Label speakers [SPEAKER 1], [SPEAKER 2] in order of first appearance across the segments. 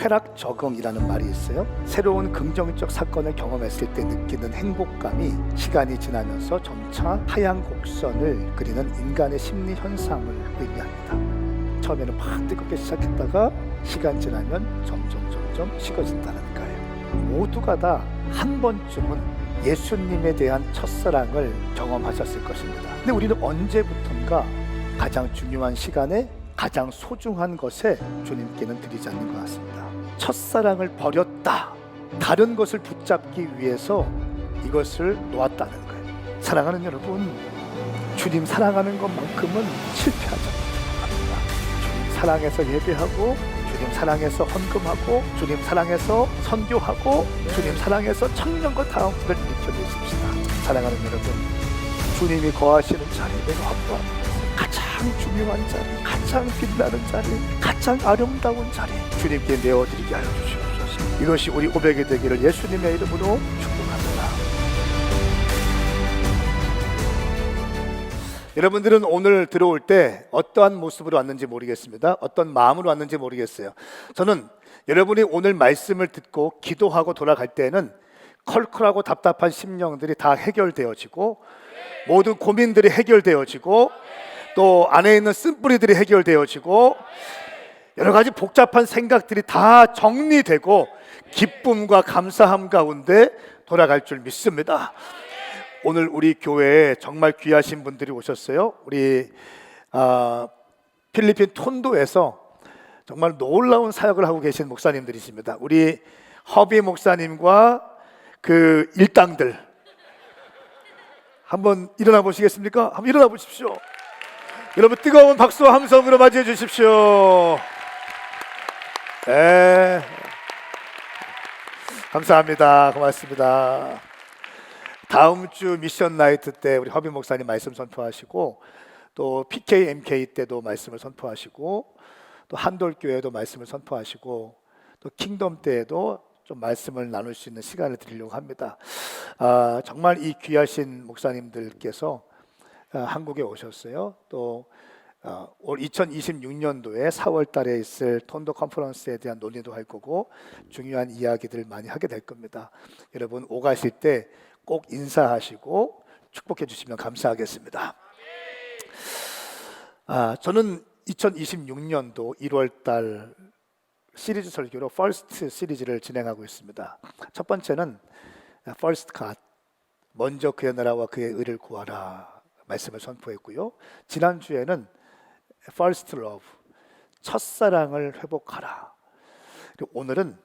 [SPEAKER 1] 쾌락 적응이라는 말이 있어요. 새로운 긍정적 사건을 경험했을 때 느끼는 행복감이 시간이 지나면서 점차 하향 곡선을 그리는 인간의 심리 현상을 의미합니다. 처음에는 막 뜨겁게 시작했다가 시간 지나면 점점 식어진다는 거예요. 모두가 다 한 번쯤은 예수님에 대한 첫사랑을 경험하셨을 것입니다. 근데 우리는 언제부턴가 가장 중요한 시간에 가장 소중한 것에 주님께는 드리지 않는 것 같습니다. 첫사랑을 버렸다. 다른 것을 붙잡기 위해서 이것을 놓았다는 거예요. 사랑하는 여러분, 주님 사랑하는 것만큼은 실패하지 않습니다. 주님 사랑해서 예배하고, 주님 사랑해서 헌금하고, 주님 사랑해서 선교하고, 주님 사랑해서 청년과 다음들을 일으켜주십시다. 사랑하는 여러분, 주님이 거하시는 자리, 내가 확보합니다. 가장 중요한 자리, 가장 빛나는 자리, 가장 아름다운 자리, 주님께 내어드리게 하여 주시옵소서. 이것이 우리 고백이 되기를 예수님의 이름으로 축복합니다. 여러분들은 오늘 들어올 때 어떠한 모습으로 왔는지 모르겠습니다. 어떤 마음으로 왔는지 모르겠어요. 저는 여러분이 오늘 말씀을 듣고 기도하고 돌아갈 때는 컬컬하고 답답한 심령들이 다 해결되어지고, 모든 고민들이 해결되어지고, 또 안에 있는 쓴뿌리들이 해결되어지고, 여러 가지 복잡한 생각들이 다 정리되고 기쁨과 감사함 가운데 돌아갈 줄 믿습니다. 오늘 우리 교회에 정말 귀하신 분들이 오셨어요. 우리 필리핀 톤도에서 정말 놀라운 사역을 하고 계신 목사님들이십니다. 우리 허비 목사님과 그 일당들 한번 일어나 보시겠습니까? 한번 일어나 보십시오. 여러분 뜨거운 박수와 함성으로 맞이해 주십시오. 네. 감사합니다. 고맙습니다. 다음 주 미션 나이트 때 우리 허빈 목사님 말씀 선포하시고, 또 PK, MK 때도 말씀을 선포하시고, 또 한돌교회도 말씀을 선포하시고, 또 킹덤 때에도 좀 말씀을 나눌 수 있는 시간을 드리려고 합니다. 정말 이 귀하신 목사님들께서 한국에 오셨어요. 또 올 2026년도에 4월 달에 있을 톤도 컨퍼런스에 대한 논의도 할 거고, 중요한 이야기들을 많이 하게 될 겁니다. 여러분 오가실 때 꼭 인사하시고 축복해 주시면 감사하겠습니다. 저는 2026년도 1월 달 시리즈 설교로 퍼스트 시리즈를 진행하고 있습니다. 첫 번째는 퍼스트 갓, 먼저 그의 나라와 그의 의를 구하라 말씀을 선포했고요. 지난주에는 First Love, 첫사랑을 회복하라. 그리고 오늘은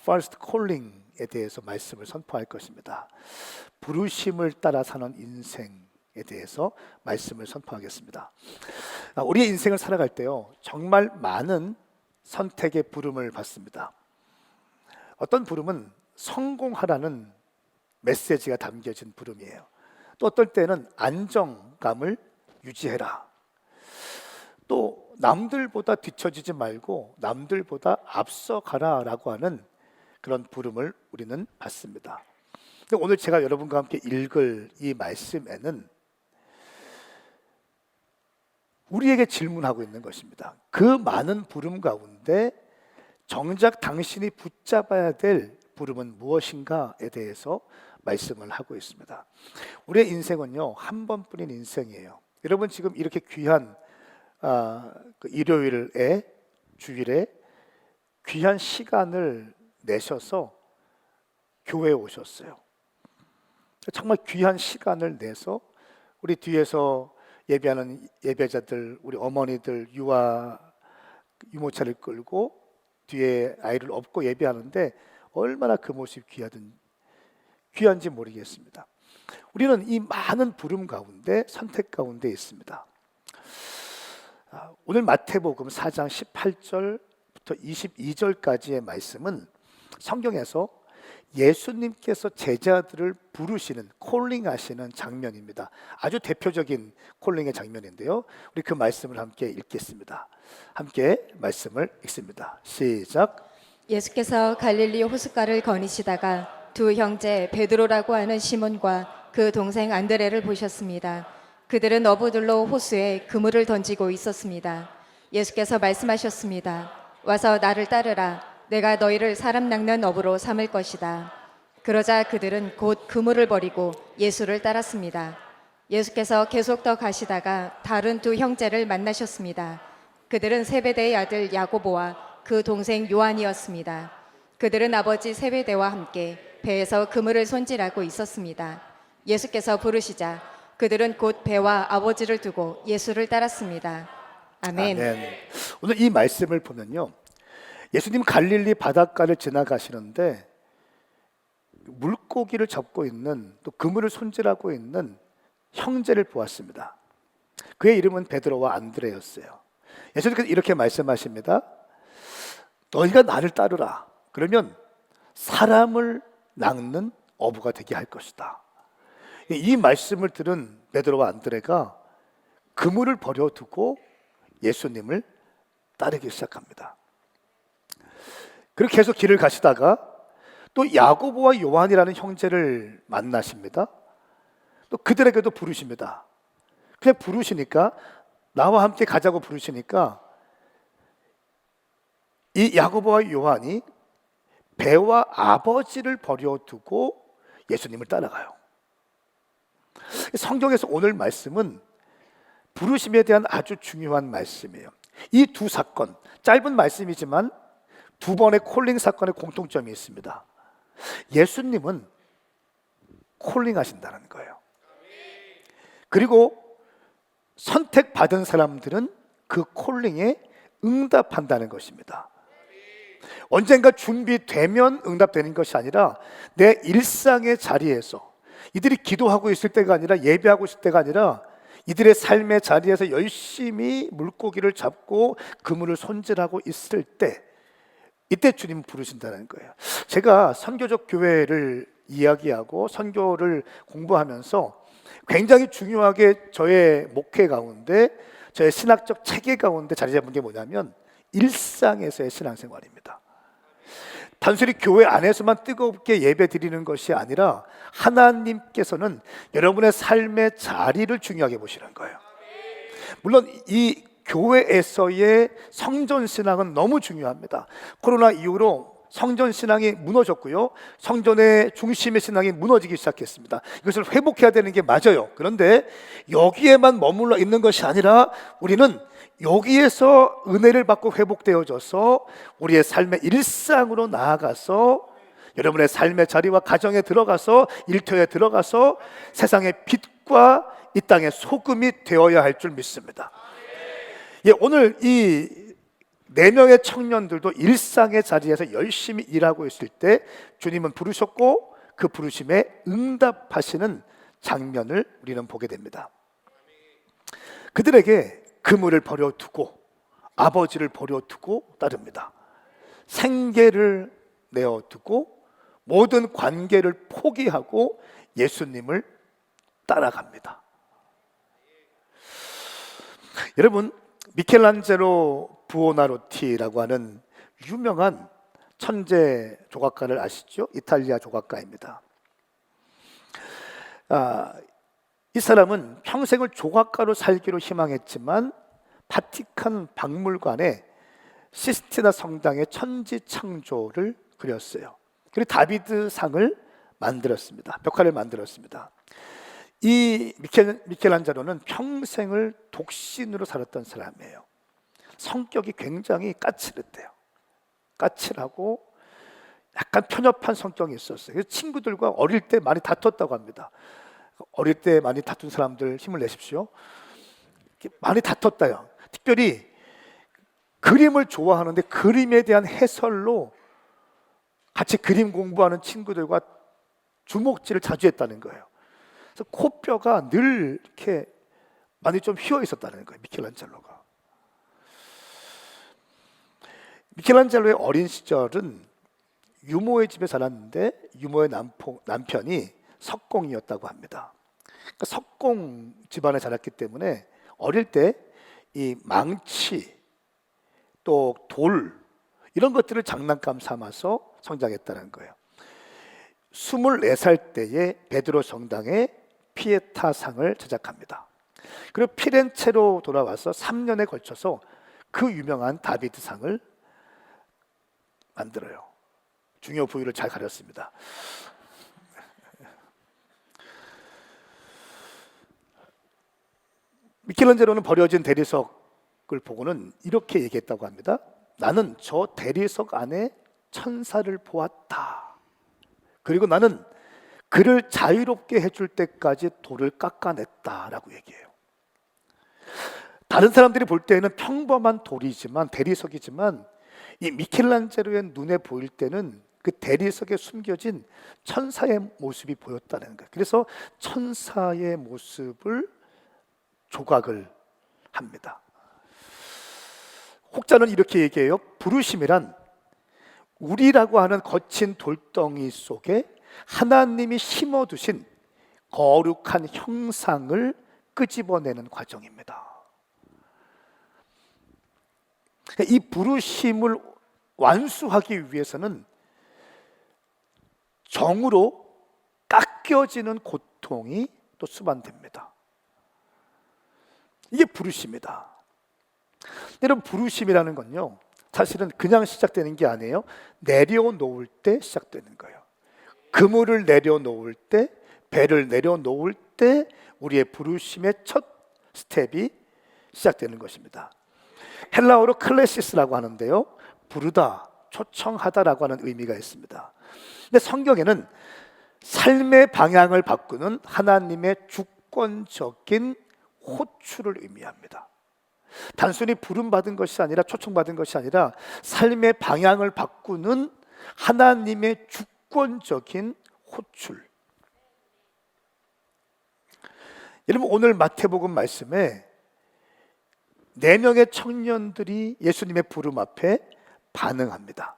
[SPEAKER 1] First Calling에 대해서 말씀을 선포할 것입니다. 부르심을 따라 사는 인생에 대해서 말씀을 선포하겠습니다. 우리의 인생을 살아갈 때요, 정말 많은 선택의 부름을 받습니다. 어떤 부름은 성공하라는 메시지가 담겨진 부름이에요. 또 어떨 때는 안정감을 유지해라. 또 남들보다 뒤처지지 말고 남들보다 앞서가라 라고 하는 그런 부름을 우리는 받습니다. 오늘 제가 여러분과 함께 읽을 이 말씀에는 우리에게 질문하고 있는 것입니다. 그 많은 부름 가운데 정작 당신이 붙잡아야 될 부름은 무엇인가에 대해서 말씀을 하고 있습니다. 우리의 인생은요, 한 번뿐인 인생이에요. 여러분 지금 이렇게 귀한 그 일요일에, 주일에 귀한 시간을 내셔서 교회에 오셨어요. 정말 귀한 시간을 내서 우리 뒤에서 예배하는 예배자들, 우리 어머니들 유모차를 끌고 뒤에 아이를 업고 예배하는데 얼마나 그 모습이 귀한지 모르겠습니다. 우리는 이 많은 부름 가운데 선택 가운데 있습니다. 오늘 마태복음 4장 18절부터 22절까지의 말씀은 성경에서 예수님께서 제자들을 부르시는, 콜링하시는 장면입니다. 아주 대표적인 콜링의 장면인데요, 우리 그 말씀을 함께 읽겠습니다. 함께 말씀을 읽습니다. 시작.
[SPEAKER 2] 예수께서 갈릴리 호숫가를 거니시다가 두 형제 베드로라고 하는 시몬과 그 동생 안드레를 보셨습니다. 그들은 어부들로 호수에 그물을 던지고 있었습니다. 예수께서 말씀하셨습니다. 와서 나를 따르라. 내가 너희를 사람 낚는 어부로 삼을 것이다. 그러자 그들은 곧 그물을 버리고 예수를 따랐습니다. 예수께서 계속 더 가시다가 다른 두 형제를 만나셨습니다. 그들은 세베대의 아들 야고보와 그 동생 요한이었습니다. 그들은 아버지 세베대와 함께 배에서 그물을 손질하고 있었습니다. 예수께서 부르시자 그들은 곧 배와 아버지를 두고 예수를 따랐습니다. 아멘.
[SPEAKER 1] 아멘. 오늘 이 말씀을 보면요, 예수님 갈릴리 바닷가를 지나가시는데 물고기를 잡고 있는, 또 그물을 손질하고 있는 형제를 보았습니다. 그의 이름은 베드로와 안드레였어요. 예수님께서 이렇게 말씀하십니다. 너희가 나를 따르라. 그러면 사람을 낚는 어부가 되게 할 것이다. 이 말씀을 들은 베드로와 안드레가 그물을 버려두고 예수님을 따르기 시작합니다. 그리고 계속 길을 가시다가 또 야고보와 요한이라는 형제를 만나십니다. 또 그들에게도 부르십니다. 그냥 부르시니까, 나와 함께 가자고 부르시니까 이 야고보와 요한이 배와 아버지를 버려두고 예수님을 따라가요. 성경에서 오늘 말씀은 부르심에 대한 아주 중요한 말씀이에요. 이 두 사건, 짧은 말씀이지만 두 번의 콜링 사건의 공통점이 있습니다. 예수님은 콜링하신다는 거예요. 그리고 선택받은 사람들은 그 콜링에 응답한다는 것입니다. 언젠가 준비되면 응답되는 것이 아니라 내 일상의 자리에서, 이들이 기도하고 있을 때가 아니라, 예배하고 있을 때가 아니라 이들의 삶의 자리에서 열심히 물고기를 잡고 그물을 손질하고 있을 때, 이때 주님 부르신다는 거예요. 제가 선교적 교회를 이야기하고 선교를 공부하면서 굉장히 중요하게 저의 목회 가운데, 저의 신학적 체계 가운데 자리 잡은 게 뭐냐면 일상에서의 신앙생활입니다. 단순히 교회 안에서만 뜨겁게 예배 드리는 것이 아니라 하나님께서는 여러분의 삶의 자리를 중요하게 보시는 거예요. 물론 이 교회에서의 성전신앙은 너무 중요합니다. 코로나 이후로 성전신앙이 무너졌고요, 성전의 중심의 신앙이 무너지기 시작했습니다. 이것을 회복해야 되는 게 맞아요. 그런데 여기에만 머물러 있는 것이 아니라 우리는 여기에서 은혜를 받고 회복되어져서 우리의 삶의 일상으로 나아가서 여러분의 삶의 자리와 가정에 들어가서, 일터에 들어가서 세상의 빛과 이 땅의 소금이 되어야 할 줄 믿습니다. 예, 오늘 이 4명의 청년들도 일상의 자리에서 열심히 일하고 있을 때 주님은 부르셨고 그 부르심에 응답하시는 장면을 우리는 보게 됩니다. 그들에게 그물을 버려두고 아버지를 버려두고 따릅니다. 생계를 내어두고 모든 관계를 포기하고 예수님을 따라갑니다. 여러분, 미켈란젤로 부오나로티라고 하는 유명한 천재 조각가를 아시죠? 이탈리아 조각가입니다. 이 사람은 평생을 조각가로 살기로 희망했지만 바티칸 박물관에 시스티나 성당의 천지창조를 그렸어요. 그리고 다비드 상을 만들었습니다. 벽화를 만들었습니다. 이 미켈란젤로는 평생을 독신으로 살았던 사람이에요. 성격이 굉장히 까칠했대요. 까칠하고 약간 편협한 성격이 있었어요. 그래서 친구들과 어릴 때 많이 다퉜다고 합니다. 어릴 때 많이 다툰 사람들 힘을 내십시오. 많이 다퉜다요. 특별히 그림을 좋아하는데 그림에 대한 해설로 같이 그림 공부하는 친구들과 주먹질을 자주 했다는 거예요. 그래서 코뼈가 늘 이렇게 많이 좀 휘어 있었다는 거예요, 미켈란젤로가. 미켈란젤로의 어린 시절은 유모의 집에 자랐는데 유모의 남편이 석공이었다고 합니다. 그러니까 석공 집안에 자랐기 때문에 어릴 때 이 망치 또 돌 이런 것들을 장난감 삼아서 성장했다는 거예요. 24살 때에 베드로 성당에 피에타상을 제작합니다. 그리고 피렌체로 돌아와서 3년에 걸쳐서 그 유명한 다비드상을 만들어요. 중요 부위를 잘 가렸습니다. 미켈란젤로는 버려진 대리석을 보고는 이렇게 얘기했다고 합니다. 나는 저 대리석 안에 천사를 보았다. 그리고 나는 그를 자유롭게 해줄 때까지 돌을 깎아냈다라고 얘기해요. 다른 사람들이 볼 때는 평범한 돌이지만, 대리석이지만, 이 미켈란젤로의 눈에 보일 때는 그 대리석에 숨겨진 천사의 모습이 보였다는 거예요. 그래서 천사의 모습을 조각을 합니다. 혹자는 이렇게 얘기해요. 부르심이란 우리라고 하는 거친 돌덩이 속에 하나님이 심어두신 거룩한 형상을 끄집어내는 과정입니다. 이 부르심을 완수하기 위해서는 정으로 깎여지는 고통이 또 수반됩니다. 이게 부르심이다. 여러분, 부르심이라는 건요, 사실은 그냥 시작되는 게 아니에요. 내려놓을 때 시작되는 거예요. 그물을 내려놓을 때, 배를 내려놓을 때 우리의 부르심의 첫 스텝이 시작되는 것입니다. 헬라어로 클레시스라고 하는데요, 부르다, 초청하다라고 하는 의미가 있습니다. 근데 성경에는 삶의 방향을 바꾸는 하나님의 주권적인 호출을 의미합니다. 단순히 부름받은 것이 아니라, 초청받은 것이 아니라 삶의 방향을 바꾸는 하나님의 주권적인 호출. 여러분, 오늘 마태복음 말씀에 4명의 청년들이 예수님의 부름 앞에 반응합니다.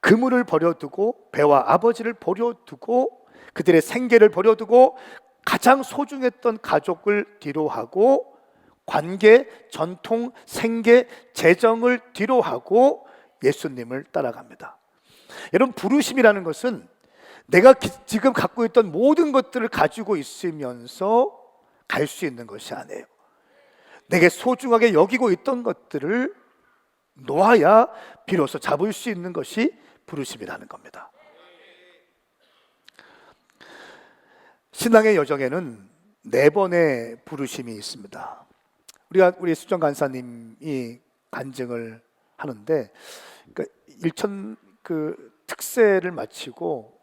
[SPEAKER 1] 그물을 버려두고, 배와 아버지를 버려두고, 그들의 생계를 버려두고, 가장 소중했던 가족을 뒤로하고, 관계, 전통, 생계, 재정을 뒤로하고 예수님을 따라갑니다. 여러분, 부르심이라는 것은 내가 지금 갖고 있던 모든 것들을 가지고 있으면서 갈 수 있는 것이 아니에요. 내게 소중하게 여기고 있던 것들을 놓아야 비로소 잡을 수 있는 것이 부르심이라는 겁니다. 신앙의 여정에는 4번의 부르심이 있습니다. 우리 수정 간사님이 간증을 하는데, 그러니까 일천 특세를 마치고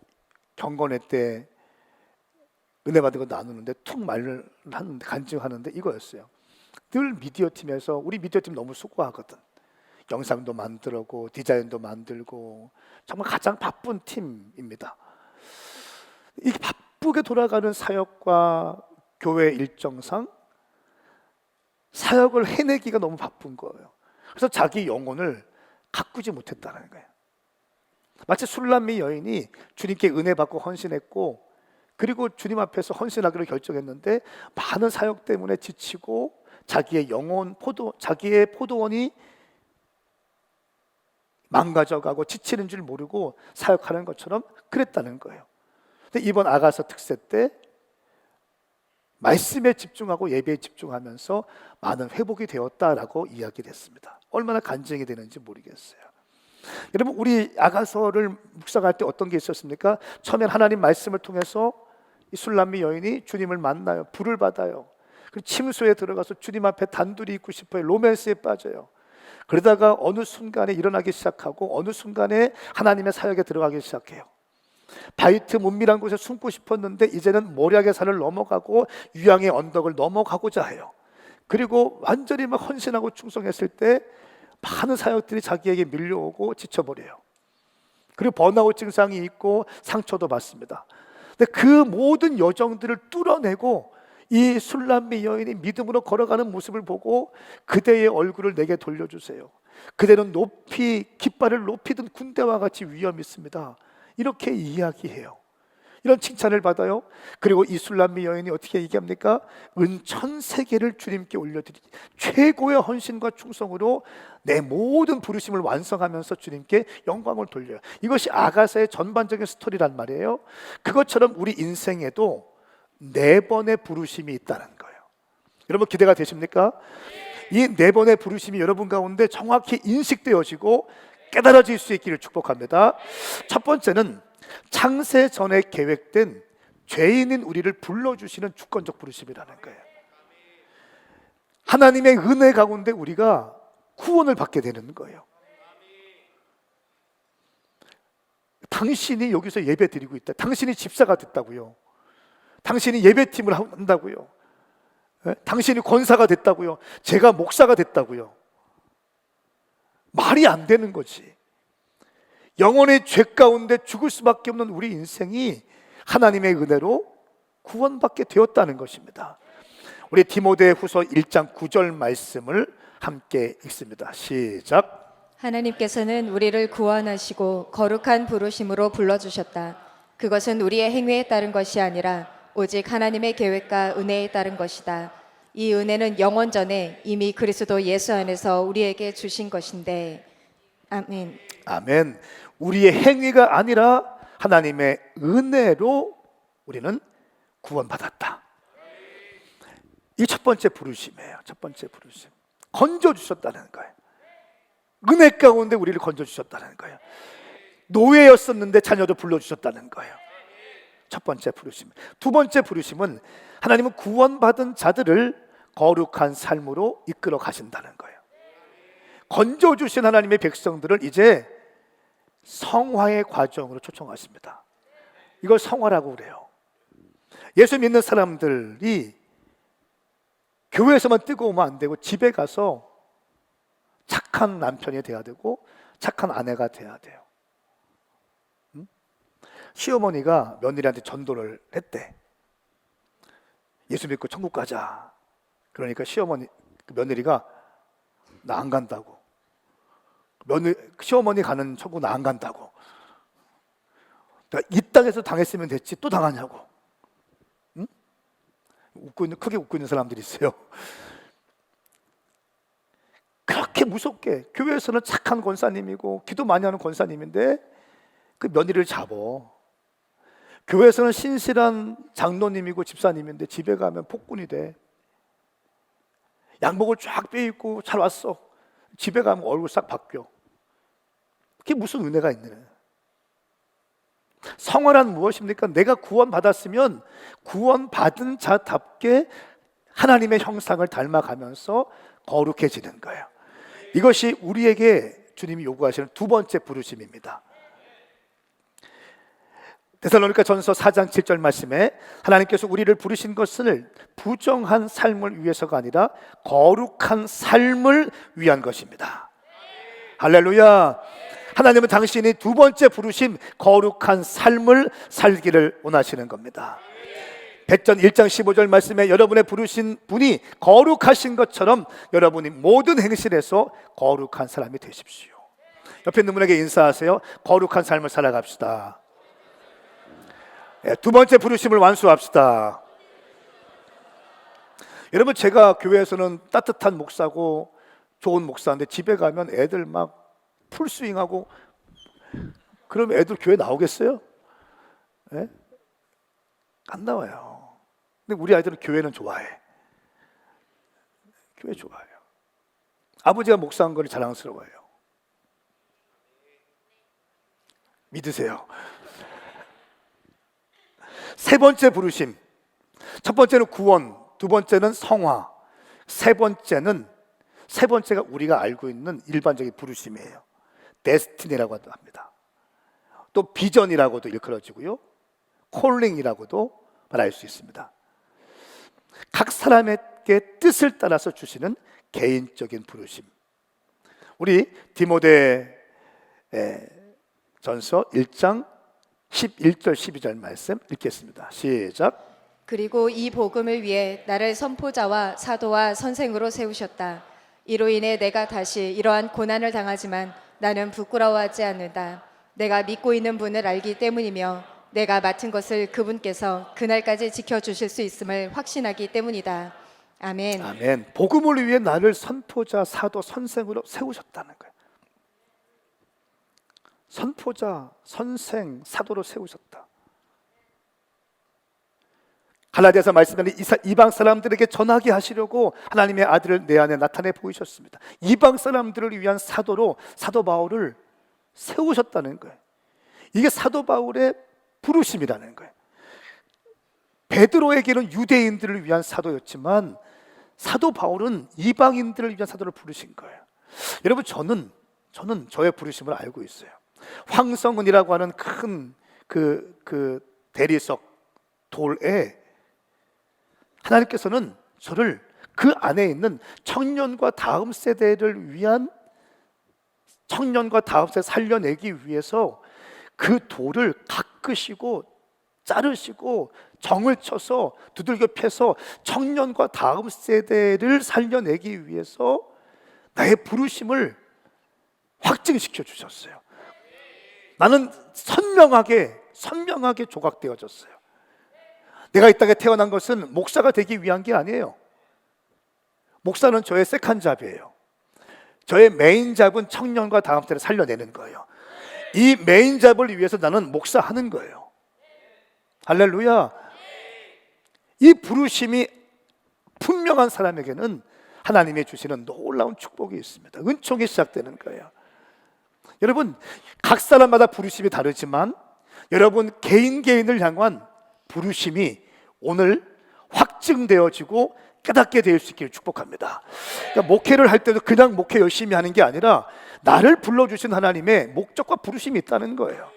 [SPEAKER 1] 경건회 때 은혜 받은 거 나누는데 툭 말을 하는데, 간증하는데 이거였어요. 늘 미디어 팀에서, 우리 미디어 팀 너무 수고하거든. 영상도 만들고 디자인도 만들고 정말 가장 바쁜 팀입니다. 이게 바쁘게 돌아가는 사역과 교회 일정상 사역을 해내기가 너무 바쁜 거예요. 그래서 자기 영혼을 가꾸지 못했다는 거예요. 마치 술람미 여인이 주님께 은혜 받고 헌신했고, 그리고 주님 앞에서 헌신하기로 결정했는데 많은 사역 때문에 지치고 자기의 자기의 포도원이 망가져가고 지치는 줄 모르고 사역하는 것처럼 그랬다는 거예요. 근데 이번 아가서 특세 때 말씀에 집중하고 예배에 집중하면서 많은 회복이 되었다라고 이야기를 했습니다. 얼마나 간증이 되는지 모르겠어요. 여러분, 우리 아가서를 묵상할 때 어떤 게 있었습니까? 처음엔 하나님 말씀을 통해서 이 술람미 여인이 주님을 만나요. 불을 받아요. 그리고 침소에 들어가서 주님 앞에 단둘이 있고 싶어요. 로맨스에 빠져요. 그러다가 어느 순간에 일어나기 시작하고, 어느 순간에 하나님의 사역에 들어가기 시작해요. 바이트 문밀한 곳에 숨고 싶었는데 이제는 모략의 산을 넘어가고 유양의 언덕을 넘어가고자 해요. 그리고 완전히 막 헌신하고 충성했을 때 많은 사역들이 자기에게 밀려오고 지쳐버려요. 그리고 번아웃 증상이 있고 상처도 받습니다. 근데 그 모든 여정들을 뚫어내고 이 술람미 여인이 믿음으로 걸어가는 모습을 보고, 그대의 얼굴을 내게 돌려주세요. 그대는 깃발을 높이던 군대와 같이 위엄이 있습니다. 이렇게 이야기해요. 이런 칭찬을 받아요. 그리고 이 술람미 여인이 어떻게 얘기합니까? 은 1000세계를 주님께 올려드리지, 최고의 헌신과 충성으로 내 모든 부르심을 완성하면서 주님께 영광을 돌려요. 이것이 아가서의 전반적인 스토리란 말이에요. 그것처럼 우리 인생에도 4번의 부르심이 있다는 거예요. 여러분, 기대가 되십니까? 이 4번의 부르심이 여러분 가운데 정확히 인식되어지고 깨달아질 수 있기를 축복합니다. 첫 번째는 창세 전에 계획된 죄인인 우리를 불러주시는 주권적 부르심이라는 거예요. 하나님의 은혜 가운데 우리가 구원을 받게 되는 거예요. 당신이 여기서 예배 드리고 있다. 당신이 집사가 됐다고요. 당신이 예배팀을 한다고요. 당신이 권사가 됐다고요. 제가 목사가 됐다고요. 말이 안 되는 거지. 영혼의 죄 가운데 죽을 수밖에 없는 우리 인생이 하나님의 은혜로 구원받게 되었다는 것입니다. 우리 디모데후서 1장 9절 말씀을 함께 읽습니다. 시작.
[SPEAKER 2] 하나님께서는 우리를 구원하시고 거룩한 부르심으로 불러주셨다. 그것은 우리의 행위에 따른 것이 아니라 오직 하나님의 계획과 은혜에 따른 것이다. 이 은혜는 영원 전에 이미 그리스도 예수 안에서 우리에게 주신 것인데. 아멘.
[SPEAKER 1] 아멘. 우리의 행위가 아니라 하나님의 은혜로 우리는 구원받았다. 이 첫 번째 부르심이에요. 첫 번째 부르심. 건져주셨다는 거예요. 은혜 가운데 우리를 건져주셨다는 거예요. 노예였었는데 자녀도 불러주셨다는 거예요. 첫 번째 부르심. 두 번째 부르심은 하나님은 구원받은 자들을 거룩한 삶으로 이끌어 가신다는 거예요. 건져주신 하나님의 백성들을 이제 성화의 과정으로 초청하십니다. 이걸 성화라고 그래요. 예수 믿는 사람들이 교회에서만 뜨거우면 안 되고 집에 가서 착한 남편이 돼야 되고 착한 아내가 돼야 돼요. 시어머니가 며느리한테 전도를 했대. 예수 믿고 천국 가자. 그러니까 며느리가 나 안 간다고. 시어머니 가는 천국 나 안 간다고. 이 땅에서 당했으면 됐지 또 당하냐고. 응? 크게 웃고 있는 사람들이 있어요. 그렇게 무섭게 교회에서는 착한 권사님이고 기도 많이 하는 권사님인데 그 며느리를 잡어. 교회에서는 신실한 장로님이고 집사님인데 집에 가면 폭군이 돼. 양복을 쫙 빼입고 잘 왔어. 집에 가면 얼굴 싹 바뀌어. 그게 무슨 은혜가 있느냐. 성화란 무엇입니까? 내가 구원받았으면 구원받은 자답게 하나님의 형상을 닮아가면서 거룩해지는 거예요. 이것이 우리에게 주님이 요구하시는 두 번째 부르심입니다. 데살로니가 전서 4장 7절 말씀에 하나님께서 우리를 부르신 것을 부정한 삶을 위해서가 아니라 거룩한 삶을 위한 것입니다. 할렐루야. 하나님은 당신이 두 번째 부르심 거룩한 삶을 살기를 원하시는 겁니다. 백전 1장 15절 말씀에 여러분의 부르신 분이 거룩하신 것처럼 여러분이 모든 행실에서 거룩한 사람이 되십시오. 옆에 있는 분에게 인사하세요. 거룩한 삶을 살아갑시다. 두 번째 부르심을 완수합시다. 여러분, 제가 교회에서는 따뜻한 목사고 좋은 목사인데 집에 가면 애들 막 풀스윙하고 그러면 애들 교회 나오겠어요? 네? 안 나와요. 근데 우리 아이들은 교회는 좋아해. 교회 좋아해요. 아버지가 목사한 걸 자랑스러워해요. 믿으세요. 세 번째 부르심. 첫 번째는 구원, 두 번째는 성화, 세 번째가 우리가 알고 있는 일반적인 부르심이에요. 데스티니라고 합니다. 또 비전이라고도 일컬어지고요, 콜링이라고도 말할 수 있습니다. 각 사람에게 뜻을 따라서 주시는 개인적인 부르심. 우리 디모데 전서 1장 11절 12절 말씀 읽겠습니다. 시작.
[SPEAKER 2] 그리고 이 복음을 위해 나를 선포자와 사도와 선생으로 세우셨다. 이로 인해 내가 다시 이러한 고난을 당하지만 나는 부끄러워하지 않는다. 내가 믿고 있는 분을 알기 때문이며 내가 맡은 것을 그분께서 그날까지 지켜주실 수 있음을 확신하기 때문이다. 아멘.
[SPEAKER 1] 아멘. 복음을 위해 나를 선포자, 사도, 선생으로 세우셨다는 거예요. 선포자, 선생, 사도로 세우셨다. 갈라디아서 말씀하는 이방 사람들에게 전하게 하시려고 하나님의 아들을 내 안에 나타내 보이셨습니다. 이방 사람들을 위한 사도로 사도 바울을 세우셨다는 거예요. 이게 사도 바울의 부르심이라는 거예요. 베드로에게는 유대인들을 위한 사도였지만 사도 바울은 이방인들을 위한 사도를 부르신 거예요. 여러분, 저는 저의 부르심을 알고 있어요. 황성은이라고 하는 큰 그 대리석 돌에 하나님께서는 저를 그 안에 있는 청년과 다음 세대를 위한, 청년과 다음 세대 살려내기 위해서 그 돌을 깎으시고 자르시고 정을 쳐서 두들겨 패서 청년과 다음 세대를 살려내기 위해서 나의 부르심을 확증시켜 주셨어요. 나는 선명하게 조각되어졌어요. 내가 이 땅에 태어난 것은 목사가 되기 위한 게 아니에요. 목사는 저의 세컨 잡이에요. 저의 메인 잡은 청년과 다음 세대를 살려내는 거예요. 이 메인 잡을 위해서 나는 목사하는 거예요. 할렐루야. 이 부르심이 분명한 사람에게는 하나님이 주시는 놀라운 축복이 있습니다. 은총이 시작되는 거예요. 여러분, 각 사람마다 부르심이 다르지만 여러분 개인을 향한 부르심이 오늘 확증되어지고 깨닫게 될 수 있기를 축복합니다. 그러니까 목회를 할 때도 그냥 목회 열심히 하는 게 아니라 나를 불러주신 하나님의 목적과 부르심이 있다는 거예요.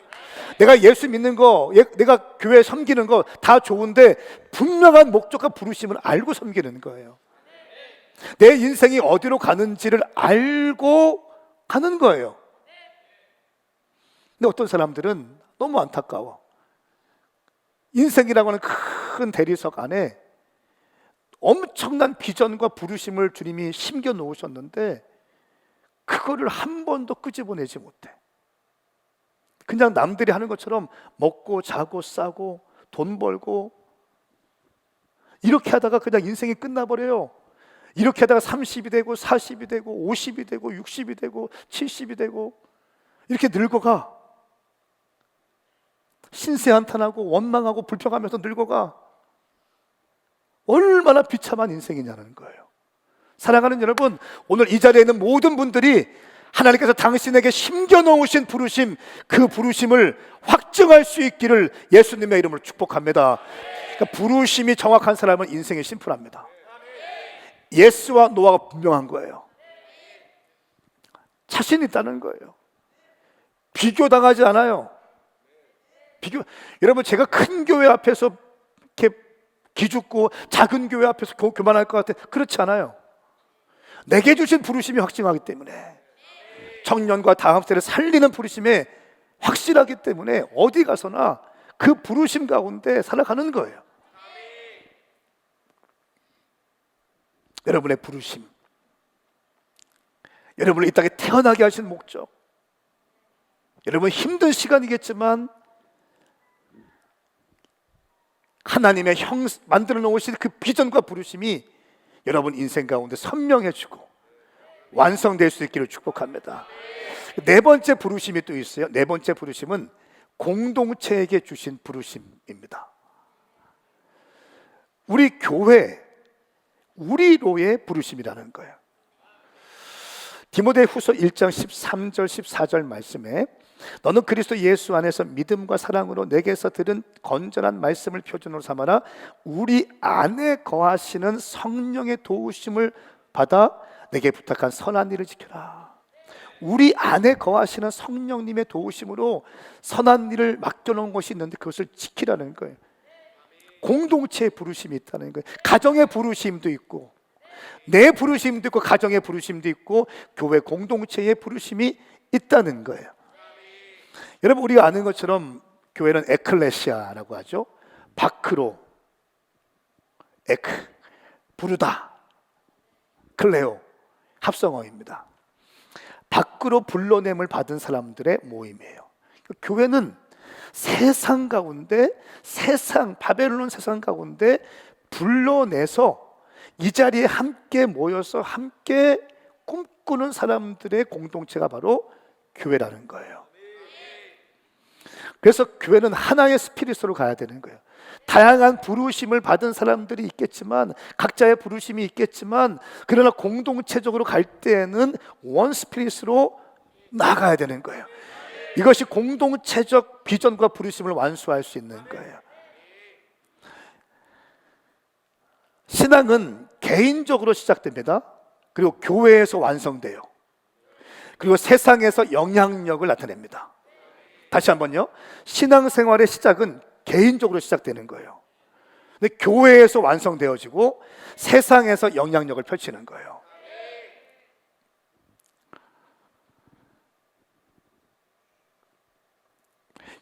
[SPEAKER 1] 내가 예수 믿는 거, 내가 교회 섬기는 거 다 좋은데 분명한 목적과 부르심을 알고 섬기는 거예요. 내 인생이 어디로 가는지를 알고 가는 거예요. 근데 어떤 사람들은 너무 안타까워. 인생이라고 하는 큰 대리석 안에 엄청난 비전과 부르심을 주님이 심겨 놓으셨는데 그거를 한 번도 끄집어내지 못해. 그냥 남들이 하는 것처럼 먹고 자고 싸고 돈 벌고 이렇게 하다가 그냥 인생이 끝나버려요. 이렇게 하다가 30이 되고 40이 되고 50이 되고 60이 되고 70이 되고 이렇게 늙어가. 신세한탄하고 원망하고 불평하면서 늙어가. 얼마나 비참한 인생이냐는 거예요. 사랑하는 여러분, 오늘 이 자리에 있는 모든 분들이 하나님께서 당신에게 심겨놓으신 부르심, 그 부르심을 확증할 수 있기를 예수님의 이름으로 축복합니다. 그러니까 부르심이 정확한 사람은 인생이 심플합니다. 예스와 노아가 분명한 거예요. 자신 있다는 거예요. 비교당하지 않아요. 여러분, 제가 큰 교회 앞에서 이렇게 기죽고 작은 교회 앞에서 교만할 것 같아. 그렇지 않아요. 내게 주신 부르심이 확증하기 때문에, 청년과 다음 세대를 살리는 부르심에 확실하기 때문에 어디 가서나 그 부르심 가운데 살아가는 거예요. 여러분의 부르심, 여러분을 이 땅에 태어나게 하신 목적, 여러분 힘든 시간이겠지만 하나님의 만들어 놓으신 그 비전과 부르심이 여러분 인생 가운데 선명해지고 완성될 수 있기를 축복합니다. 네 번째 부르심이 또 있어요. 네 번째 부르심은 공동체에게 주신 부르심입니다. 우리 교회, 우리로의 부르심이라는 거예요. 디모데후서 1장 13절 14절 말씀에 너는 그리스도 예수 안에서 믿음과 사랑으로 내게서 들은 건전한 말씀을 표준으로 삼아라. 우리 안에 거하시는 성령의 도우심을 받아 내게 부탁한 선한 일을 지켜라. 우리 안에 거하시는 성령님의 도우심으로 선한 일을 맡겨놓은 것이 있는데 그것을 지키라는 거예요. 공동체의 부르심이 있다는 거예요. 가정의 부르심도 있고, 내 부르심도 있고, 가정의 부르심도 있고, 교회 공동체의 부르심이 있다는 거예요. 여러분, 우리가 아는 것처럼 교회는 에클레시아라고 하죠. 바크로, 에크, 부르다, 클레오, 합성어입니다. 밖으로 불러냄을 받은 사람들의 모임이에요. 교회는 세상 가운데, 바벨론 세상 가운데 불러내서 이 자리에 함께 모여서 함께 꿈꾸는 사람들의 공동체가 바로 교회라는 거예요. 그래서 교회는 하나의 스피릿으로 가야 되는 거예요. 다양한 부르심을 받은 사람들이 있겠지만, 각자의 부르심이 있겠지만, 그러나 공동체적으로 갈 때에는 원 스피릿으로 나가야 되는 거예요. 이것이 공동체적 비전과 부르심을 완수할 수 있는 거예요. 신앙은 개인적으로 시작됩니다. 그리고 교회에서 완성돼요. 그리고 세상에서 영향력을 나타냅니다. 다시 한번요. 신앙생활의 시작은 개인적으로 시작되는 거예요. 근데 교회에서 완성되어지고 세상에서 영향력을 펼치는 거예요.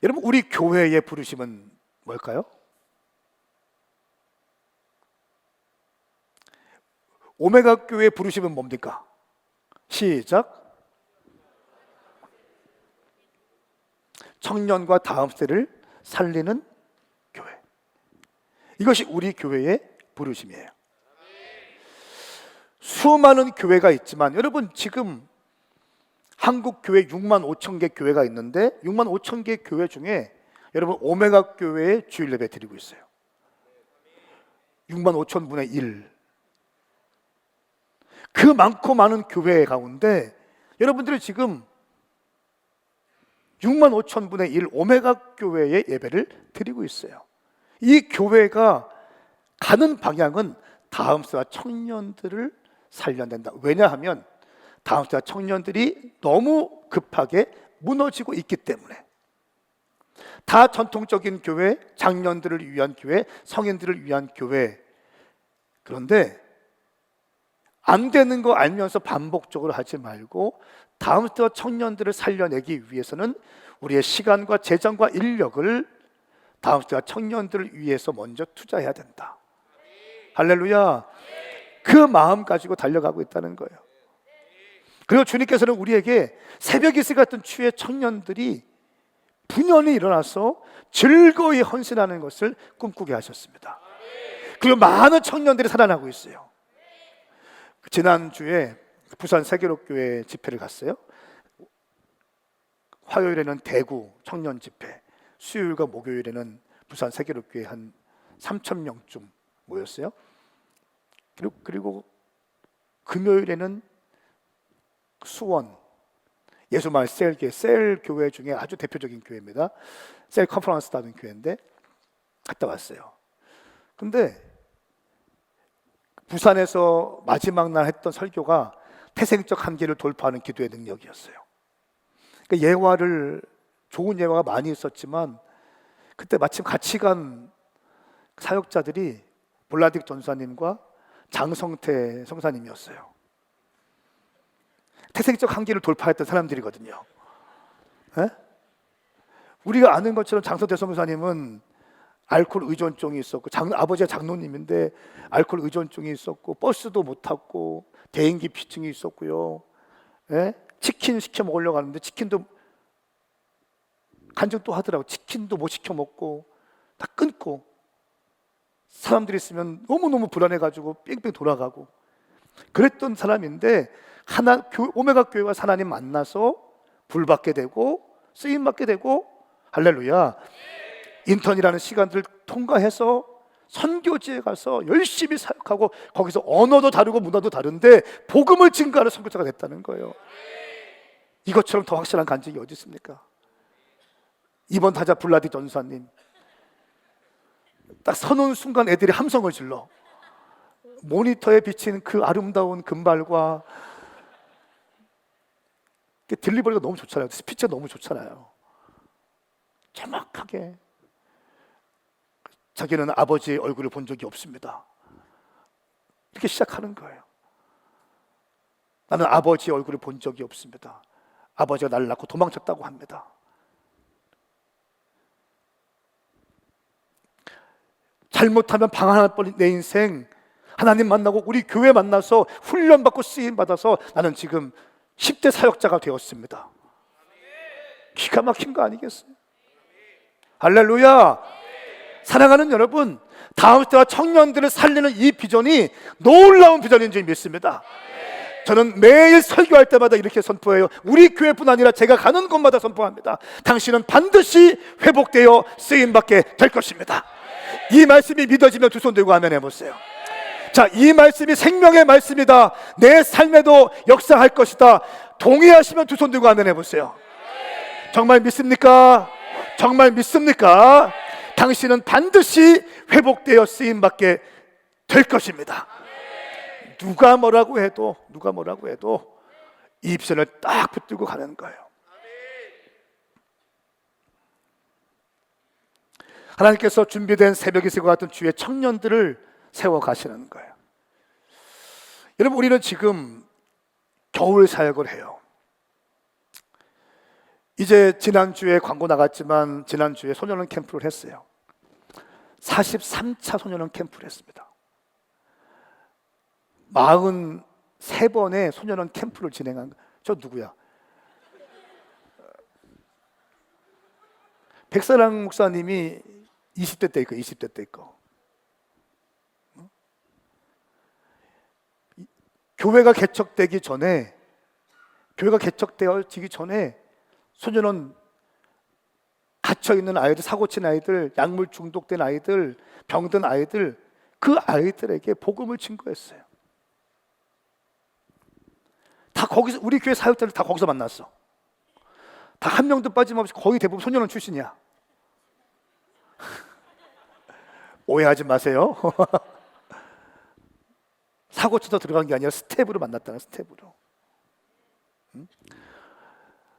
[SPEAKER 1] 여러분, 우리 교회의 부르심은 뭘까요? 오메가 교회의 부르심은 뭡니까? 시작. 청년과 다음 세대를 살리는 교회. 이것이 우리 교회의 부르심이에요. 수많은 교회가 있지만 여러분, 지금 한국 교회 6만 5천 개 교회가 있는데 6만 5천 개 교회 중에 여러분 오메가 교회에 주일 예배 드리고 있어요. 6만 5천 분의 1. 그 많고 많은 교회 가운데 여러분들이 지금 6만 5천 분의 1 오메가 교회의 예배를 드리고 있어요. 이 교회가 가는 방향은 다음 세대 청년들을 살려낸다. 왜냐하면 다음 세대 청년들이 너무 급하게 무너지고 있기 때문에. 다 전통적인 교회, 장년들을 위한 교회, 성인들을 위한 교회. 그런데 안 되는 거 알면서 반복적으로 하지 말고 다음 세대 청년들을 살려내기 위해서는 우리의 시간과 재정과 인력을 다음 세대 청년들을 위해서 먼저 투자해야 된다. 할렐루야. 그 마음 가지고 달려가고 있다는 거예요. 그리고 주님께서는 우리에게 새벽 이슬 같은 추의 청년들이 분연히 일어나서 즐거이 헌신하는 것을 꿈꾸게 하셨습니다. 그리고 많은 청년들이 살아나고 있어요. 지난주에 부산 세계로교회 집회를 갔어요. 화요일에는 대구 청년 집회, 수요일과 목요일에는 부산 세계로교회 한 3,000명쯤 모였어요. 그리고 금요일에는 수원 예수마을 셀 교회 중에 아주 대표적인 교회입니다. 셀 컨퍼런스 하는 교회인데 갔다 왔어요. 근데 부산에서 마지막 날 했던 설교가 태생적 한계를 돌파하는 기도의 능력이었어요. 그러니까 좋은 예화가 많이 있었지만 그때 마침 같이 간 사역자들이 볼라딕 전사님과 장성태 성사님이었어요. 태생적 한계를 돌파했던 사람들이거든요. 에? 우리가 아는 것처럼 장성태 성사님은 알코올 의존증이 있었고 아버지가 장로님인데 알코올 의존증이 있었고 버스도 못 탔고 대인기 피증이 있었고요. 에? 치킨 시켜 먹으려고 하는데 치킨도 간증 또 하더라고. 치킨도 못 시켜 먹고 다 끊고 사람들이 있으면 너무너무 불안해가지고 뺑뺑 돌아가고 그랬던 사람인데 오메가 교회와 하나님 만나서 불받게 되고 쓰임받게 되고 할렐루야. 인턴이라는 시간들을 통과해서 선교지에 가서 열심히 사역하고 거기서 언어도 다르고 문화도 다른데 복음을 증거하는 선교사가 됐다는 거예요. 이것처럼 더 확실한 간증이 어디 있습니까? 이번 타자 블라디 전사님 딱 서는 순간 애들이 함성을 질러. 모니터에 비친 그 아름다운 금발과 딜리버리가 너무 좋잖아요. 스피치가 너무 좋잖아요. 정확하게 자기는 아버지의 얼굴을 본 적이 없습니다. 이렇게 시작하는 거예요. 나는 아버지의 얼굴을 본 적이 없습니다. 아버지가 나를 낳고 도망쳤다고 합니다. 잘못하면 방황할 뻔한 내 인생, 하나님 만나고 우리 교회 만나서 훈련받고 쓰임받아서 나는 지금 10대 사역자가 되었습니다. 기가 막힌 거 아니겠어요? 할렐루야. 사랑하는 여러분, 다음 때와 청년들을 살리는 이 비전이 놀라운 비전인 줄 믿습니다. 저는 매일 설교할 때마다 이렇게 선포해요. 우리 교회뿐 아니라 제가 가는 곳마다 선포합니다. 당신은 반드시 회복되어 쓰임받게 될 것입니다. 이 말씀이 믿어지면 두 손 들고 아멘 해보세요. 자, 이 말씀이 생명의 말씀이다. 내 삶에도 역사할 것이다. 동의하시면 두 손 들고 아멘 해보세요. 정말 믿습니까? 정말 믿습니까? 당신은 반드시 회복되어 쓰임받게 될 것입니다. 누가 뭐라고 해도 이 입술을 딱 붙들고 가는 거예요. 하나님께서 준비된 새벽이 새과 같은 주의 청년들을 세워 가시는 거예요. 여러분, 우리는 지금 겨울 사역을 해요. 이제 지난주에 광고 나갔지만 지난주에 소년원 캠프를 했어요. 43차 소년원 캠프를 했습니다. 43번의 소년원 캠프를 진행한 거예요. 저 누구야? 백사랑 목사님이 20대 때 있고 20대 때 있고, 교회가 개척되기 전에, 교회가 개척되어지기 전에 소년원 갇혀있는 아이들, 사고친 아이들, 약물 중독된 아이들, 병든 아이들, 그 아이들에게 복음을 증거했어요. 다 거기서, 우리 교회 사역자들 다 거기서 만났어. 다 한 명도 빠짐없이 거의 대부분 소년원 출신이야. 오해하지 마세요. 사고치다 들어간 게 아니라 스텝으로 만났다는, 스텝으로.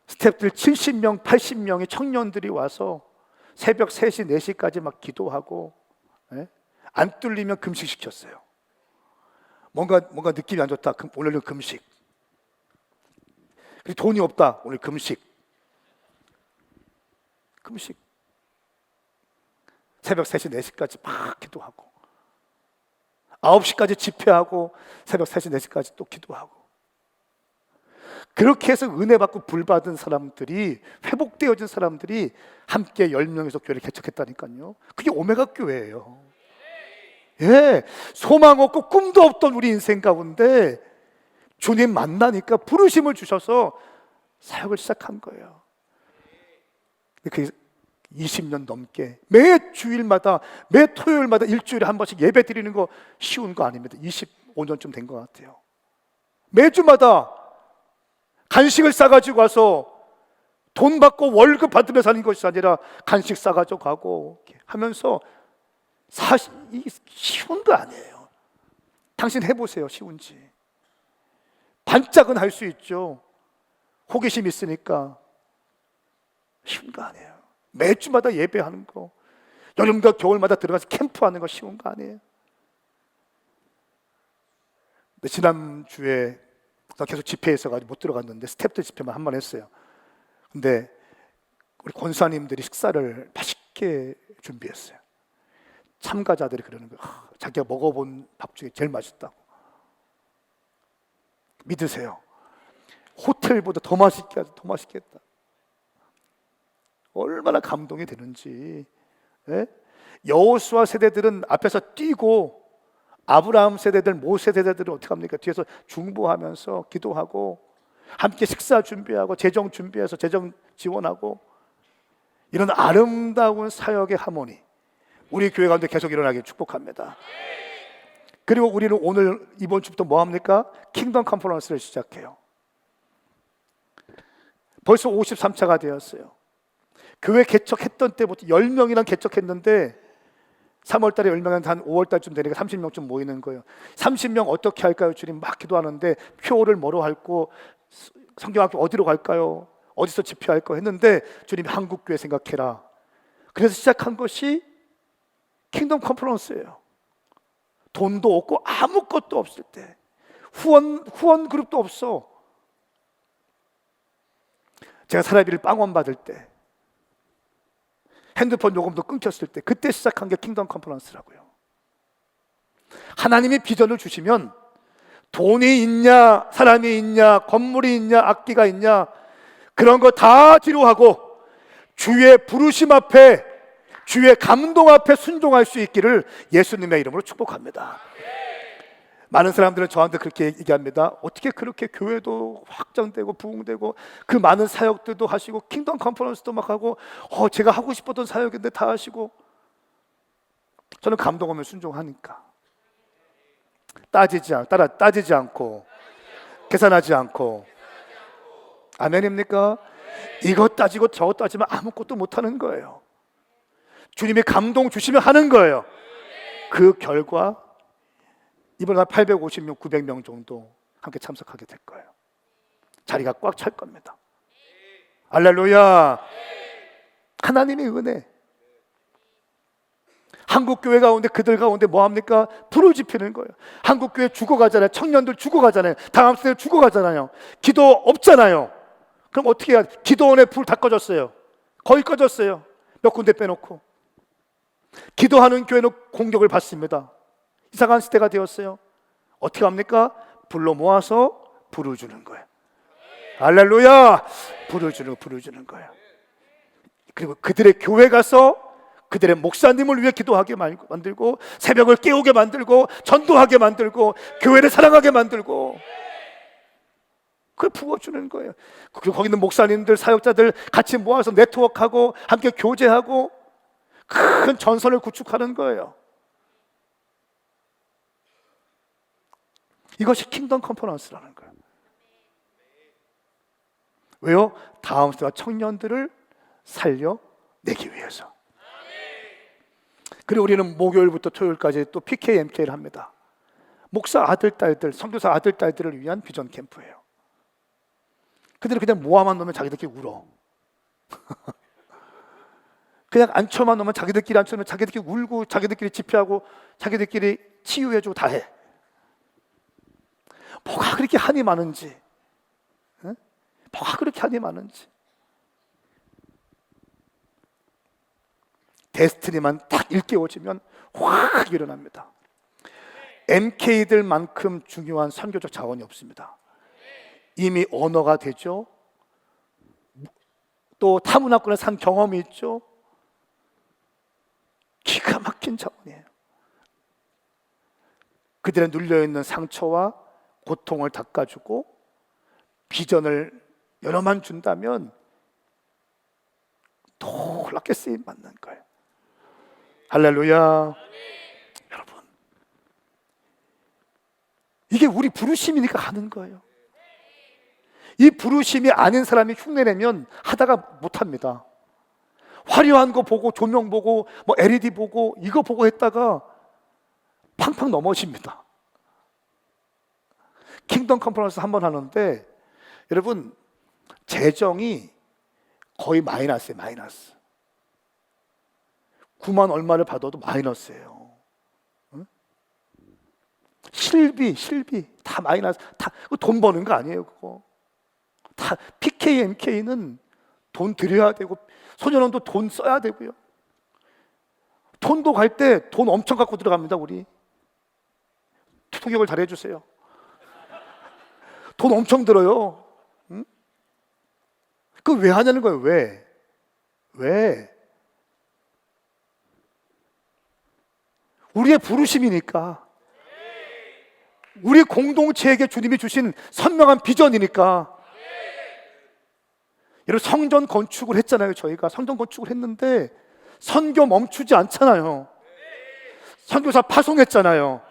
[SPEAKER 1] 스텝들 70명, 80명의 청년들이 와서 새벽 3시, 4시까지 막 기도하고, 안 뚫리면 금식시켰어요. 뭔가 느낌이 안 좋다. 오늘은 금식. 그리고 돈이 없다. 오늘 금식. 새벽 3시, 4시까지 막 기도하고, 9시까지 집회하고, 새벽 3시, 4시까지 또 기도하고. 그렇게 해서 은혜 받고 불 받은 사람들이, 회복되어진 사람들이 함께 10명에서 교회를 개척했다니까요. 그게 오메가 교회예요. 예, 소망 없고 꿈도 없던 우리 인생 가운데 주님 만나니까 부르심을 주셔서 사역을 시작한 거예요. 그게 20년 넘게 매 주일마다, 매 토요일마다 일주일에 한 번씩 예배 드리는 거 쉬운 거 아닙니다. 25년쯤 된 것 같아요. 매주마다 간식을 싸가지고 와서 돈 받고 월급 받으면서 하는 것이 아니라 간식 싸가지고 가고 하면서, 사실 이게 쉬운 거 아니에요. 당신 해보세요. 쉬운지. 반짝은 할 수 있죠. 호기심 있으니까. 쉬운 거 아니에요. 매주마다 예배하는 거, 여름과 겨울마다 들어가서 캠프하는 거 쉬운 거 아니에요. 근데 지난주에 계속 집회에 있어가지고 못 들어갔는데 스태프들 집회만 한 번 했어요. 근데 우리 권사님들이 식사를 맛있게 준비했어요. 참가자들이 그러는 거예요. 자기가 먹어본 밥 중에 제일 맛있다고. 믿으세요. 호텔보다 더 맛있게 하죠. 더 맛있게 했다. 얼마나 감동이 되는지. 여호수아 세대들은 앞에서 뛰고, 아브라함 세대들, 모세 세대들은 어떻게 합니까? 뒤에서 중보하면서 기도하고, 함께 식사 준비하고, 재정 준비해서 재정 지원하고, 이런 아름다운 사역의 하모니, 우리 교회 가운데 계속 일어나길 축복합니다. 그리고 우리는 오늘 이번 주부터 뭐 합니까? 킹덤 컨퍼런스를 시작해요. 벌써 53차가 되었어요. 교회 개척했던 때부터 10명이랑 개척했는데 3월 달에 10명은 한 5월 달쯤 되니까 30명쯤 모이는 거예요. 30명 어떻게 할까요? 주님 막 기도하는데 표를 뭐로 할고, 성경학교 어디로 갈까요? 어디서 집회할까 했는데 주님이 한국교회 생각해라. 그래서 시작한 것이 킹덤 컨퍼런스예요. 돈도 없고 아무것도 없을 때, 후원 그룹도 없어. 제가 사례비를 빵원 받을 때, 핸드폰 요금도 끊겼을 때, 그때 시작한 게 킹덤 컨퍼런스라고요. 하나님이 비전을 주시면 돈이 있냐, 사람이 있냐, 건물이 있냐, 악기가 있냐, 그런 거 다 뒤로 하고 주의 부르심 앞에, 주의 감동 앞에 순종할 수 있기를 예수님의 이름으로 축복합니다. 많은 사람들은 저한테 그렇게 얘기합니다. 어떻게 그렇게 교회도 확장되고 부흥되고 그 많은 사역들도 하시고 킹덤 컨퍼런스도 막 하고, 제가 하고 싶었던 사역인데 다 하시고. 저는 감동하면 순종하니까. 따지지 않고, 계산하지 않고. 아멘입니까? 이것 따지고 저것 따지면 아무것도 못하는 거예요. 주님이 감동 주시면 하는 거예요. 그 결과 이번에 850명, 900명 정도 함께 참석하게 될 거예요. 자리가 꽉 찰 겁니다. 할렐루야. 하나님의 은혜. 한국교회 가운데 그들 가운데 뭐합니까? 불을 지피는 거예요. 한국교회 죽어가잖아요. 청년들 죽어가잖아요. 다음 세대 죽어가잖아요. 기도 없잖아요. 그럼 어떻게 해야 돼? 기도원에 불 다 꺼졌어요. 거의 꺼졌어요. 몇 군데 빼놓고. 기도하는 교회는 공격을 받습니다. 이상한 시대가 되었어요. 어떻게 합니까? 불러 모아서 불을 주는 거예요. 할렐루야. 불을 주는 거예요. 그리고 그들의 교회 가서 그들의 목사님을 위해 기도하게 만들고, 새벽을 깨우게 만들고, 전도하게 만들고, 교회를 사랑하게 만들고, 그걸 부어주는 거예요. 그리고 거기 있는 목사님들, 사역자들 같이 모아서 네트워크하고 함께 교제하고 큰 전선을 구축하는 거예요. 이것이 킹덤 컨퍼런스라는 거예요. 왜요? 다음 세대 청년들을 살려내기 위해서. 그리고 우리는 목요일부터 토요일까지 또 PKMK를 합니다. 목사 아들, 딸들, 선교사 아들, 딸들을 위한 비전 캠프예요. 그들은 그냥 모아만 놓으면 자기들끼리 울어. 그냥 앉혀만 놓으면 자기들끼리 앉혀놓으면 자기들끼리 울고, 자기들끼리 집회하고, 자기들끼리 치유해주고 다 해. 뭐가 그렇게 한이 많은지, 응? 뭐가 그렇게 한이 많은지. 데스티니만 딱 일깨워지면 확 일어납니다. MK들만큼 중요한 선교적 자원이 없습니다. 이미 언어가 되죠. 또 타문화권에 산 경험이 있죠. 기가 막힌 자원이에요. 그들의 눌려있는 상처와 고통을 닦아주고 비전을 여러만 준다면 놀랍게 쓰임 받는 거예요. 할렐루야. 여러분, 이게 우리 부르심이니까 하는 거예요. 이 부르심이 아닌 사람이 흉내내면 하다가 못합니다. 화려한 거 보고, 조명 보고, 뭐 LED 보고, 이거 보고 했다가 팡팡 넘어집니다. 킹덤 컨퍼런스 한 번 하는데 여러분, 재정이 거의 마이너스예요. 마이너스. 9만 얼마를 받아도 마이너스예요. 응? 실비 다 마이너스. 다 돈 버는 거 아니에요. 그거 다. PK, MK는 돈 들여야 되고, 소년원도 돈 써야 되고요. 돈도 갈 때 돈 엄청 갖고 들어갑니다. 우리 통역을 잘 해주세요. 돈 엄청 들어요. 응? 그거 왜 하냐는 거예요. 왜? 우리의 부르심이니까, 우리 공동체에게 주님이 주신 선명한 비전이니까. 여러분, 성전 건축을 했잖아요. 저희가 성전 건축을 했는데 선교 멈추지 않잖아요. 선교사 파송했잖아요.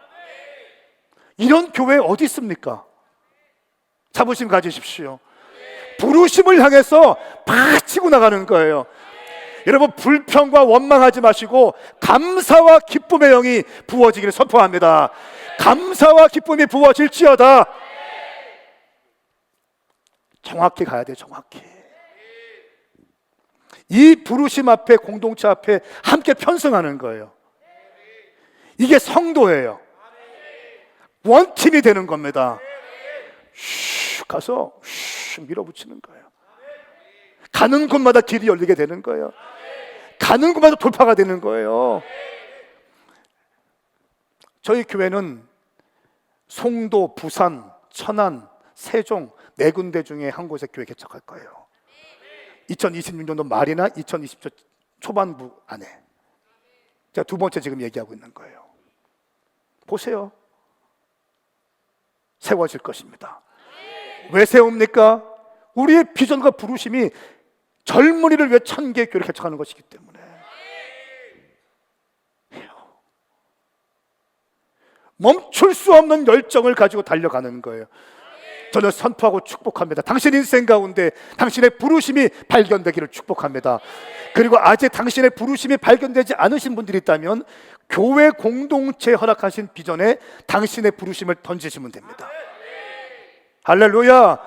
[SPEAKER 1] 이런 교회 어디 있습니까? 자부심 가지십시오. 부르심을 향해서 팍 치고 나가는 거예요. 여러분, 불평과 원망하지 마시고 감사와 기쁨의 영이 부어지기를 선포합니다. 감사와 기쁨이 부어질지어다. 정확히 가야 돼요. 정확히. 이 부르심 앞에, 공동체 앞에 함께 편승하는 거예요. 이게 성도예요. 원팀이 되는 겁니다. 가서 밀어붙이는 거예요. 가는 곳마다 길이 열리게 되는 거예요. 가는 곳마다 돌파가 되는 거예요. 저희 교회는 송도, 부산, 천안, 세종 4군데 중에 한 곳에 교회 개척할 거예요. 2026년도 말이나 2020년 초반부 안에. 제가 2번째 지금 얘기하고 있는 거예요. 보세요. 세워질 것입니다. 왜 세웁니까? 우리의 비전과 부르심이 젊은이를 위해 1000개의 교회를 개척하는 것이기 때문에. 멈출 수 없는 열정을 가지고 달려가는 거예요. 저는 선포하고 축복합니다. 당신 인생 가운데 당신의 부르심이 발견되기를 축복합니다. 그리고 아직 당신의 부르심이 발견되지 않으신 분들이 있다면 교회 공동체 허락하신 비전에 당신의 부르심을 던지시면 됩니다. 할렐루야.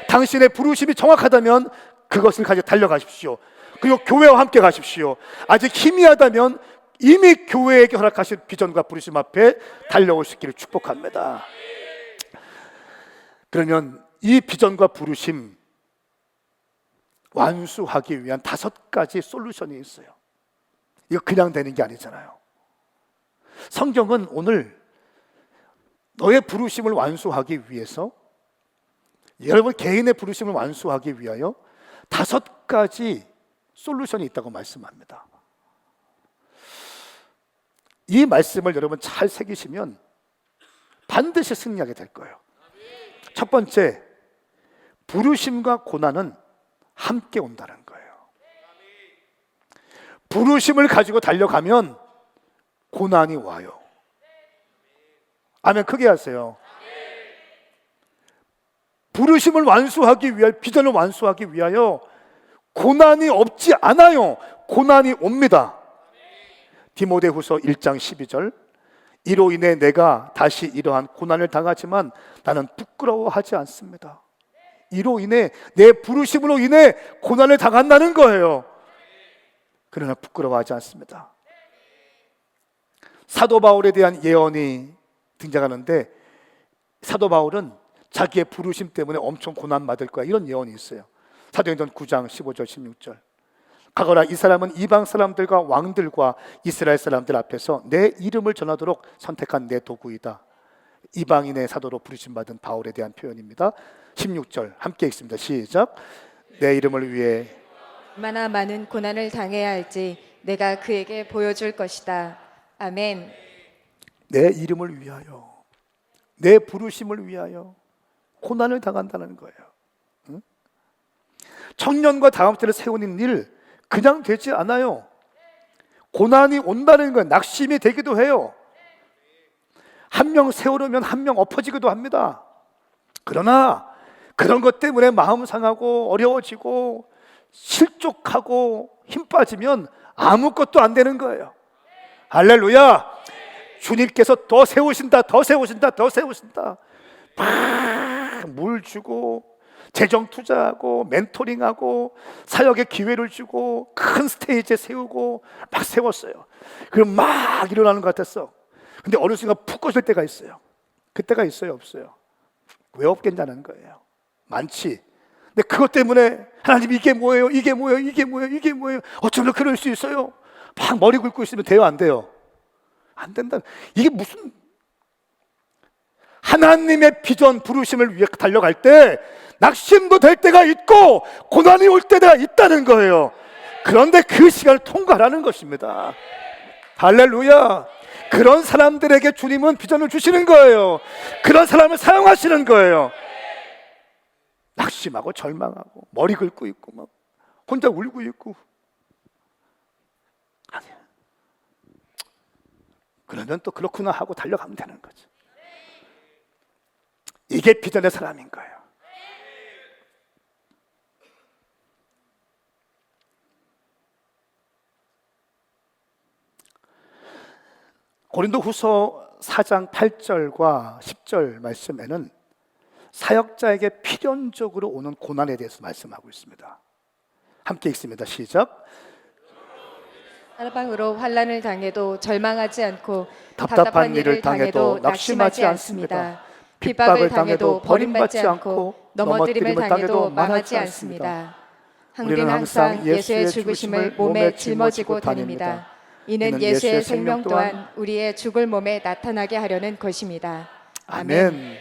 [SPEAKER 1] 당신의 부르심이 정확하다면 그것을 가지고 달려가십시오. 그리고 교회와 함께 가십시오. 아직 희미하다면 이미 교회에게 허락하신 비전과 부르심 앞에 달려오시기를 축복합니다. 그러면 이 비전과 부르심 완수하기 위한 5가지 솔루션이 있어요. 이거 그냥 되는 게 아니잖아요. 성경은 오늘 너의 부르심을 완수하기 위해서, 여러분 개인의 부르심을 완수하기 위하여 5가지 솔루션이 있다고 말씀합니다. 이 말씀을 여러분 잘 새기시면 반드시 승리하게 될 거예요. 첫 번째, 부르심과 고난은 함께 온다는 거예요. 부르심을 가지고 달려가면 고난이 와요. 아멘. 크게 하세요. 부르심을 완수하기 위하여, 비전을 완수하기 위하여 고난이 없지 않아요. 고난이 옵니다. 디모데후서 1장 12절, 이로 인해 내가 다시 이러한 고난을 당하지만 나는 부끄러워하지 않습니다. 이로 인해, 내 부르심으로 인해 고난을 당한다는 거예요. 그러나 부끄러워하지 않습니다. 사도 바울에 대한 예언이 등장하는데, 사도 바울은 자기의 부르심 때문에 엄청 고난 받을 거야, 이런 예언이 있어요. 사도행전 9장 15절 16절, 가거나 이 사람은 이방 사람들과 왕들과 이스라엘 사람들 앞에서 내 이름을 전하도록 선택한 내 도구이다. 이방인의 사도로 부르심 받은 바울에 대한 표현입니다. 16절 함께 읽습니다. 시작. 내 이름을 위해
[SPEAKER 2] 얼마나 많은 고난을 당해야 할지 내가 그에게 보여줄 것이다. 아멘.
[SPEAKER 1] 내 이름을 위하여, 내 부르심을 위하여 고난을 당한다는 거예요. 응? 청년과 다음 때를 세우는 일 그냥 되지 않아요. 고난이 온다는 건 낙심이 되기도 해요. 한 명 세우려면 한 명 엎어지기도 합니다. 그러나 그런 것 때문에 마음 상하고 어려워지고 실족하고 힘 빠지면 아무것도 안 되는 거예요. 할렐루야. 주님께서 더 세우신다, 더 세우신다, 더 세우신다. 막 물 주고 재정 투자하고 멘토링하고 사역의 기회를 주고 큰 스테이지에 세우고 막 세웠어요. 그럼 막 일어나는 것 같았어. 근데 어느 순간 푹 꺼질 때가 있어요. 그때가 있어요, 없어요? 왜 없겠냐는 거예요. 많지. 근데 그것 때문에 하나님 이게 뭐예요? 이게 뭐예요? 이게 뭐예요? 이게 뭐예요? 어쩌면 그럴 수 있어요? 막 머리 긁고 있으면 돼요, 안 돼요? 안 된다. 이게 무슨, 하나님의 비전 부르심을 위해 달려갈 때 낙심도 될 때가 있고 고난이 올 때가 있다는 거예요. 그런데 그 시간을 통과하라는 것입니다. 할렐루야. 그런 사람들에게 주님은 비전을 주시는 거예요. 그런 사람을 사용하시는 거예요. 낙심하고 절망하고 머리 긁고 있고 막 혼자 울고 있고, 아니야. 그러면 또 그렇구나 하고 달려가면 되는 거죠. 이게 비전의 사람인 거예요. 고린도후서 4장 8절과 10절 말씀에는 사역자에게 필연적으로 오는 고난에 대해서 말씀하고 있습니다. 함께 읽습니다. 시작.
[SPEAKER 2] 사방으로 환난을 당해도 절망하지 않고
[SPEAKER 1] 답답한 일을 당해도 낙심하지 않습니다. 핍박을 당해도 버림받지 않고 넘어뜨림을 당해도 망하지 않습니다.
[SPEAKER 2] 우리는 항상 예수의 죽으심을 몸에 짊어지고 다닙니다. 이는 예수의 생명 또한 우리의 죽을 몸에 나타나게 하려는 것입니다.
[SPEAKER 1] 아멘.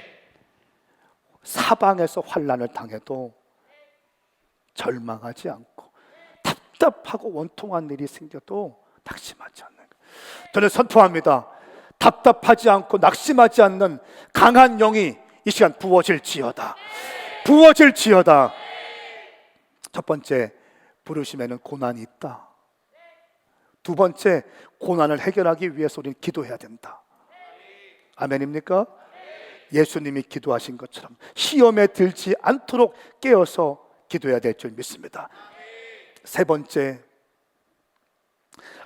[SPEAKER 1] 사방에서 환난을 당해도 절망하지 않고 답답하고 원통한 일이 생겨도 낙심하지 않는 거예요. 저는 선포합니다. 답답하지 않고 낙심하지 않는 강한 영이 이 시간 부어질지어다. 부어질지어다. 첫 번째, 부르심에는 고난이 있다. 두 번째, 고난을 해결하기 위해서 우리는 기도해야 된다. 아멘입니까? 예수님이 기도하신 것처럼 시험에 들지 않도록 깨어서 기도해야 될 줄 믿습니다. 세 번째,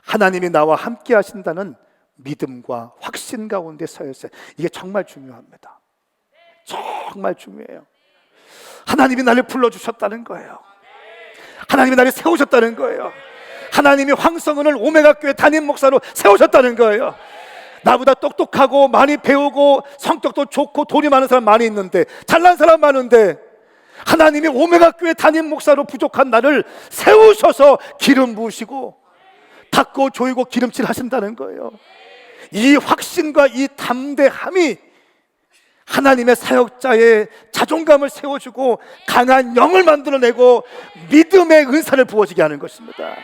[SPEAKER 1] 하나님이 나와 함께 하신다는 믿음과 확신 가운데 서 있어요. 이게 정말 중요합니다. 정말 중요해요. 하나님이 나를 불러주셨다는 거예요. 하나님이 나를 세우셨다는 거예요. 하나님이 황성은을 오메가 교회 담임 목사로 세우셨다는 거예요. 나보다 똑똑하고 많이 배우고 성격도 좋고 돈이 많은 사람 많이 있는데, 잘난 사람 많은데, 하나님이 오메가 교회 담임 목사로 부족한 나를 세우셔서 기름 부으시고 닦고 조이고 기름칠 하신다는 거예요. 이 확신과 이 담대함이 하나님의 사역자의 자존감을 세워주고 강한 영을 만들어내고 믿음의 은사를 부어지게 하는 것입니다.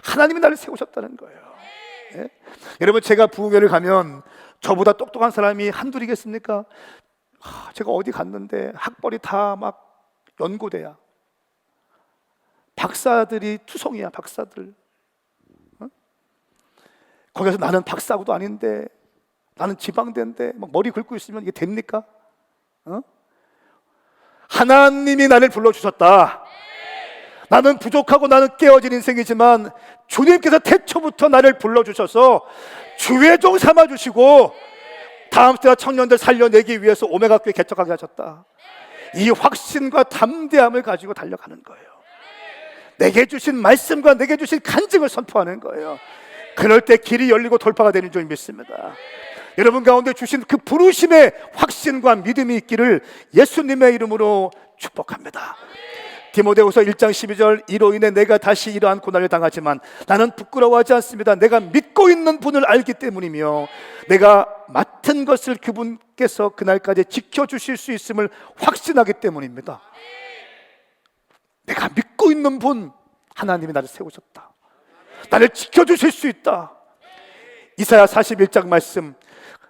[SPEAKER 1] 하나님이 나를 세우셨다는 거예요. 예? 여러분, 제가 부흥회를 가면 저보다 똑똑한 사람이 한둘이겠습니까? 제가 어디 갔는데 학벌이 다 막 연고대야. 박사들이 투성이야, 박사들. 거기서 나는 박사고도 아닌데, 나는 지방대인데 막 머리 긁고 있으면 이게 됩니까? 하나님이 나를 불러주셨다. 나는 부족하고 나는 깨어진 인생이지만 주님께서 태초부터 나를 불러주셔서 주의 종 삼아주시고 다음 세대 청년들 살려내기 위해서 오메가 교회 개척하게 하셨다. 이 확신과 담대함을 가지고 달려가는 거예요. 내게 주신 말씀과 내게 주신 간증을 선포하는 거예요. 그럴 때 길이 열리고 돌파가 되는 줄 믿습니다. 여러분 가운데 주신 그 부르심의 확신과 믿음이 있기를 예수님의 이름으로 축복합니다. 디모데후서 1장 12절, 이로 인해 내가 다시 이러한 고난을 당하지만 나는 부끄러워하지 않습니다. 내가 믿고 있는 분을 알기 때문이며 내가 맡은 것을 그분께서 그날까지 지켜주실 수 있음을 확신하기 때문입니다. 내가 믿고 있는 분, 하나님이 나를 세우셨다. 나를 지켜주실 수 있다. 이사야 41장 말씀,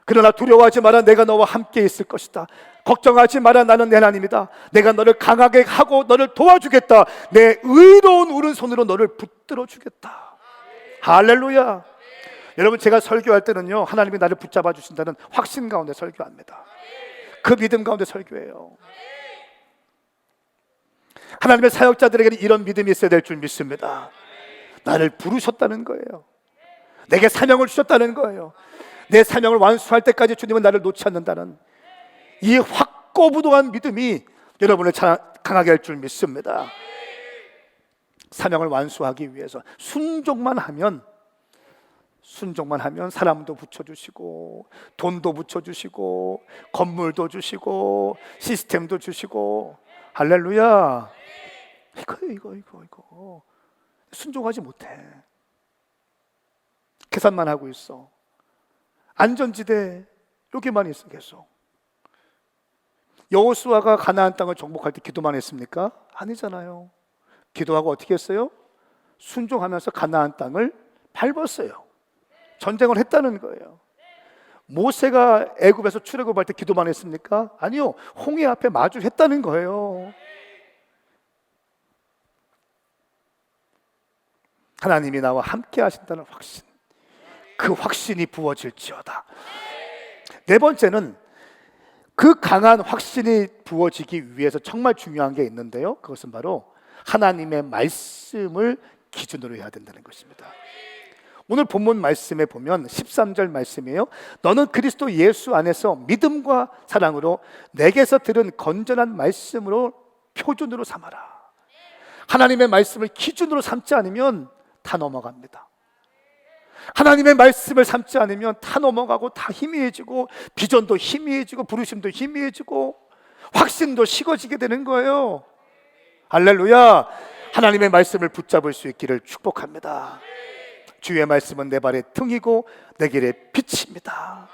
[SPEAKER 1] 그러나 두려워하지 마라. 내가 너와 함께 있을 것이다. 걱정하지 마라. 나는 내 하나님이다. 내가 너를 강하게 하고 너를 도와주겠다. 내 의로운 오른손으로 너를 붙들어 주겠다. 할렐루야. 여러분, 제가 설교할 때는요, 하나님이 나를 붙잡아 주신다는 확신 가운데 설교합니다. 그 믿음 가운데 설교해요. 하나님의 사역자들에게는 이런 믿음이 있어야 될 줄 믿습니다. 나를 부르셨다는 거예요. 내게 사명을 주셨다는 거예요. 내 사명을 완수할 때까지 주님은 나를 놓지 않는다는 이 확고부동한 믿음이 여러분을 강하게 할 줄 믿습니다. 사명을 완수하기 위해서 순종만 하면 사람도 붙여주시고 돈도 붙여주시고 건물도 주시고 시스템도 주시고, 할렐루야. 이거 순종하지 못해. 계산만 하고 있어. 안전지대 여기만 있어. 계속. 여호수아가 가나안 땅을 정복할 때 기도만 했습니까? 아니잖아요. 기도하고 어떻게 했어요? 순종하면서 가나안 땅을 밟았어요. 전쟁을 했다는 거예요. 모세가 애굽에서 출애굽할 때 기도만 했습니까? 아니요. 홍해 앞에 마주했다는 거예요. 하나님이 나와 함께 하신다는 확신, 그 확신이 부어질지어다. 네 번째는 그 강한 확신이 부어지기 위해서 정말 중요한 게 있는데요, 그것은 바로 하나님의 말씀을 기준으로 해야 된다는 것입니다. 오늘 본문 말씀에 보면 13절 말씀이에요. 너는 그리스도 예수 안에서 믿음과 사랑으로 내게서 들은 건전한 말씀으로 표준으로 삼아라. 하나님의 말씀을 기준으로 삼지 않으면 다 넘어갑니다. 하나님의 말씀을 삼지 않으면 다 넘어가고 다 희미해지고 비전도 희미해지고 부르심도 희미해지고 확신도 식어지게 되는 거예요. 할렐루야. 하나님의 말씀을 붙잡을 수 있기를 축복합니다. 주의 말씀은 내 발의 등이고 내 길의 빛입니다.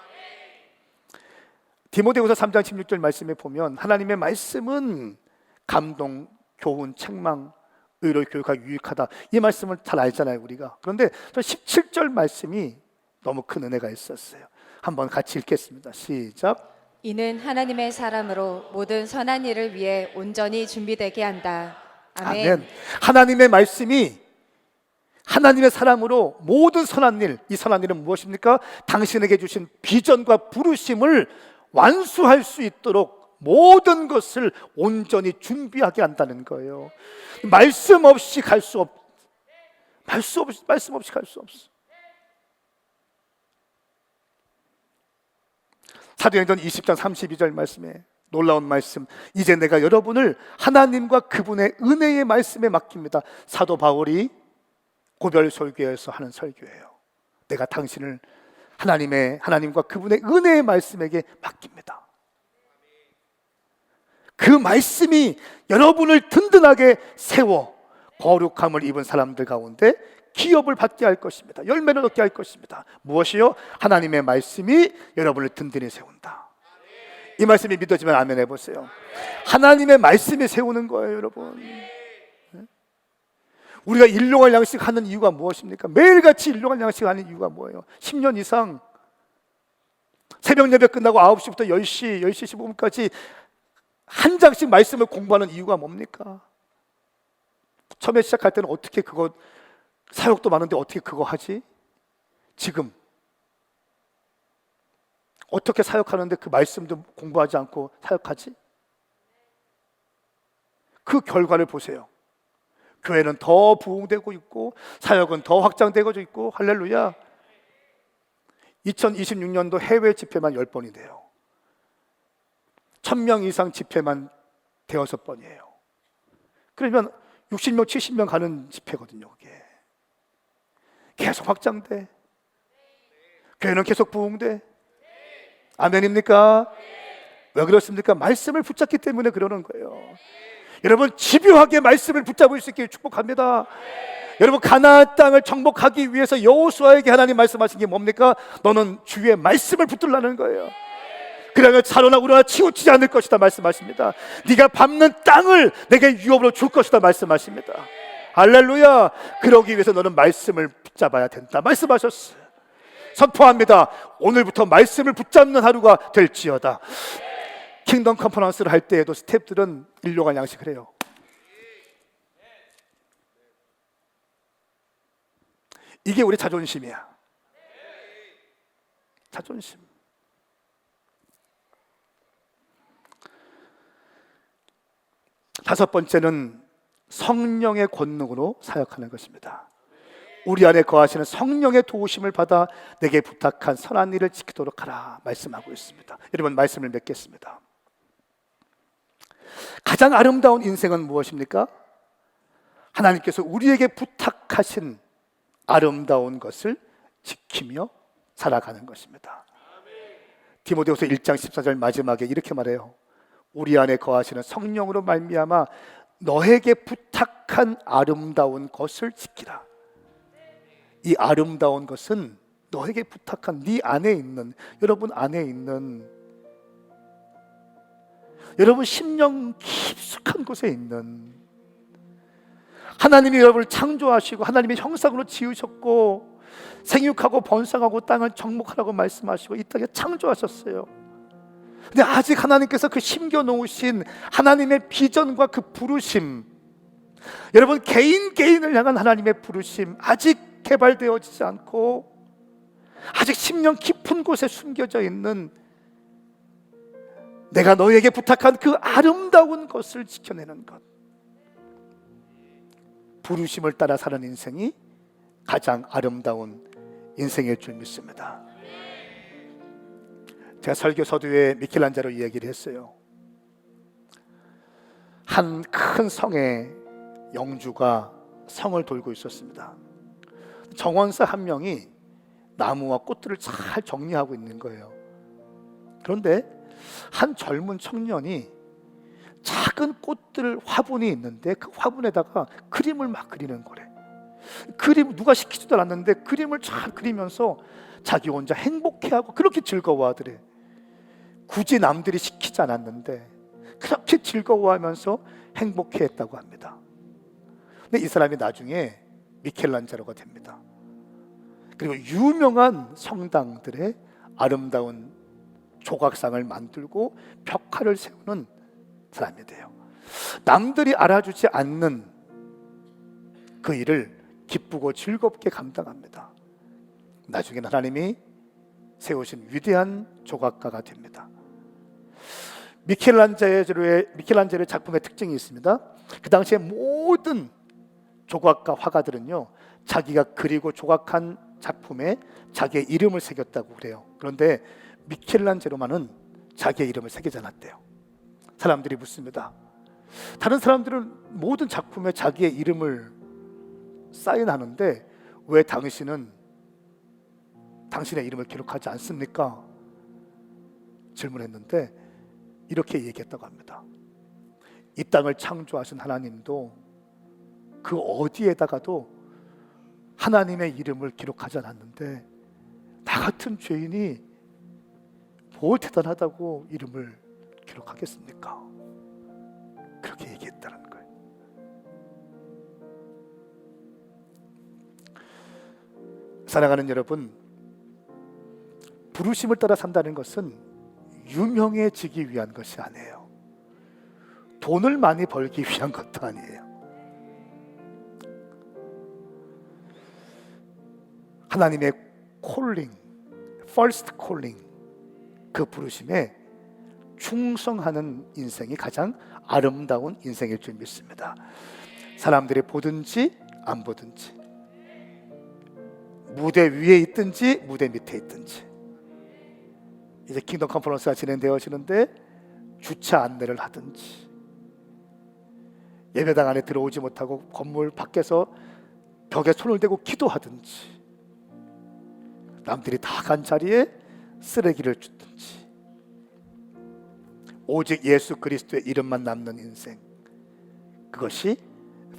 [SPEAKER 1] 디모데후서 3장 16절 말씀에 보면 하나님의 말씀은 감동, 교훈, 책망, 의로 교육하기 유익하다. 이 말씀을 잘 알잖아요, 우리가. 그런데 또 17절 말씀이 너무 큰 은혜가 있었어요. 한번 같이 읽겠습니다. 시작.
[SPEAKER 2] 이는 하나님의 사람으로 모든 선한 일을 위해 온전히 준비되게 한다. 아멘.
[SPEAKER 1] 아멘. 하나님의 말씀이 하나님의 사람으로 모든 선한 일, 이 선한 일은 무엇입니까? 당신에게 주신 비전과 부르심을 완수할 수 있도록 모든 것을 온전히 준비하게 한다는 거예요. 말씀 없이 갈 수 없. 말씀 없이 갈 수 없어. 사도행전 20장 32절 말씀에 놀라운 말씀. 이제 내가 여러분을 하나님과 그분의 은혜의 말씀에 맡깁니다. 사도 바울이 고별 설교에서 하는 설교예요. 내가 당신을 하나님과 그분의 은혜의 말씀에게 맡깁니다. 그 말씀이 여러분을 든든하게 세워 거룩함을 입은 사람들 가운데 기업을 받게 할 것입니다. 열매를 얻게 할 것입니다. 무엇이요? 하나님의 말씀이 여러분을 든든히 세운다. 이 말씀이 믿어지면 아멘 해보세요. 하나님의 말씀이 세우는 거예요, 여러분. 우리가 일용할 양식 하는 이유가 무엇입니까? 매일같이 일용할 양식 하는 이유가 뭐예요? 10년 이상 새벽 예배 끝나고 9시부터 10시 15분까지 한 장씩 말씀을 공부하는 이유가 뭡니까? 처음에 시작할 때는 어떻게 그거 사역도 많은데 어떻게 그거 하지? 지금 어떻게 사역하는데 그 말씀도 공부하지 않고 사역하지? 그 결과를 보세요. 교회는 더 부흥되고 있고 사역은 더 확장되고 있고 할렐루야. 2026년도 해외 집회만 10번이 돼요. 1000명 이상 집회만 6번이에요. 그러면 60명, 70명 가는 집회거든요. 그게 계속 확장돼. 교회는 계속 부흥돼. 아멘입니까? 왜 그렇습니까? 말씀을 붙잡기 때문에 그러는 거예요. 여러분 집요하게 말씀을 붙잡을 수 있게 축복합니다. 여러분 가나안 땅을 정복하기 위해서 여호수아에게 하나님 말씀하신 게 뭡니까? 너는 주의 말씀을 붙들라는 거예요. 그러면 자로나 우로나 치우치지 않을 것이다 말씀하십니다. 네가 밟는 땅을 내게 유업으로 줄 것이다 말씀하십니다. 할렐루야. 그러기 위해서 너는 말씀을 붙잡아야 된다 말씀하셨어요. 선포합니다. 오늘부터 말씀을 붙잡는 하루가 될지어다. 킹덤 컨퍼런스를 할 때에도 스태프들은 일용할 양식을 해요. 이게 우리 자존심이야. 자존심. 다섯 번째는 성령의 권능으로 사역하는 것입니다. 우리 안에 거하시는 성령의 도우심을 받아 내게 부탁한 선한 일을 지키도록 하라 말씀하고 있습니다. 여러분 말씀을 맺겠습니다. 가장 아름다운 인생은 무엇입니까? 하나님께서 우리에게 부탁하신 아름다운 것을 지키며 살아가는 것입니다. 디모데후서 1장 14절 마지막에 이렇게 말해요. 우리 안에 거하시는 성령으로 말미암아 너에게 부탁한 아름다운 것을 지키라. 이 아름다운 것은 너에게 부탁한 네 안에 있는, 여러분 안에 있는, 여러분 심령 깊숙한 곳에 있는, 하나님이 여러분을 창조하시고 하나님의 형상으로 지으셨고 생육하고 번성하고 땅을 정복하라고 말씀하시고 이 땅에 창조하셨어요. 근데 아직 하나님께서 그 심겨놓으신 하나님의 비전과 그 부르심, 여러분 개인을 향한 하나님의 부르심 아직 개발되어지지 않고 아직 심령 깊은 곳에 숨겨져 있는, 내가 너에게 부탁한 그 아름다운 것을 지켜내는 것, 부르심을 따라 사는 인생이 가장 아름다운 인생일 줄 믿습니다. 제가 설교 서두에 미켈란젤로 이야기를 했어요. 한 큰 성의 영주가 성을 돌고 있었습니다. 정원사 한 명이 나무와 꽃들을 잘 정리하고 있는 거예요. 그런데 한 젊은 청년이 작은 꽃들 화분이 있는데 그 화분에다가 그림을 막 그리는 거래. 그림 누가 시키지도 않았는데 그림을 잘 그리면서 자기 혼자 행복해하고 그렇게 즐거워하더래. 굳이 남들이 시키지 않았는데 그렇게 즐거워하면서 행복해했다고 합니다. 근데 이 사람이 나중에 미켈란젤로가 됩니다. 그리고 유명한 성당들의 아름다운 조각상을 만들고 벽화를 세우는 사람이 돼요. 남들이 알아주지 않는 그 일을 기쁘고 즐겁게 감당합니다. 나중에 하나님이 세우신 위대한 조각가가 됩니다. 미켈란젤로의 작품의 특징이 있습니다. 그 당시에 모든 조각가 화가들은요, 자기가 그리고 조각한 작품에 자기의 이름을 새겼다고 그래요. 그런데 미켈란젤로만은 자기의 이름을 새기지 않았대요. 사람들이 묻습니다. 다른 사람들은 모든 작품에 자기의 이름을 사인하는데 왜 당신은 당신의 이름을 기록하지 않습니까? 질문했는데 이렇게 얘기했다고 합니다. 이 땅을 창조하신 하나님도 그 어디에다가도 하나님의 이름을 기록하지 않았는데 나 같은 죄인이 뭘 대단하다고 이름을 기록하겠습니까? 그렇게 얘기했다는 거예요. 사랑하는 여러분, 부르심을 따라 산다는 것은 유명해지기 위한 것이 아니에요. 돈을 많이 벌기 위한 것도 아니에요. 하나님의 콜링, first calling, 그 부르심에 충성하는 인생이 가장 아름다운 인생일 줄 믿습니다. 사람들이 보든지 안 보든지, 무대 위에 있든지 무대 밑에 있든지, 이제 킹덤 컨퍼런스가 진행되어지는데 주차 안내를 하든지, 예배당 안에 들어오지 못하고 건물 밖에서 벽에 손을 대고 기도하든지, 남들이 다 간 자리에 쓰레기를 줍든지, 오직 예수 그리스도의 이름만 남는 인생, 그것이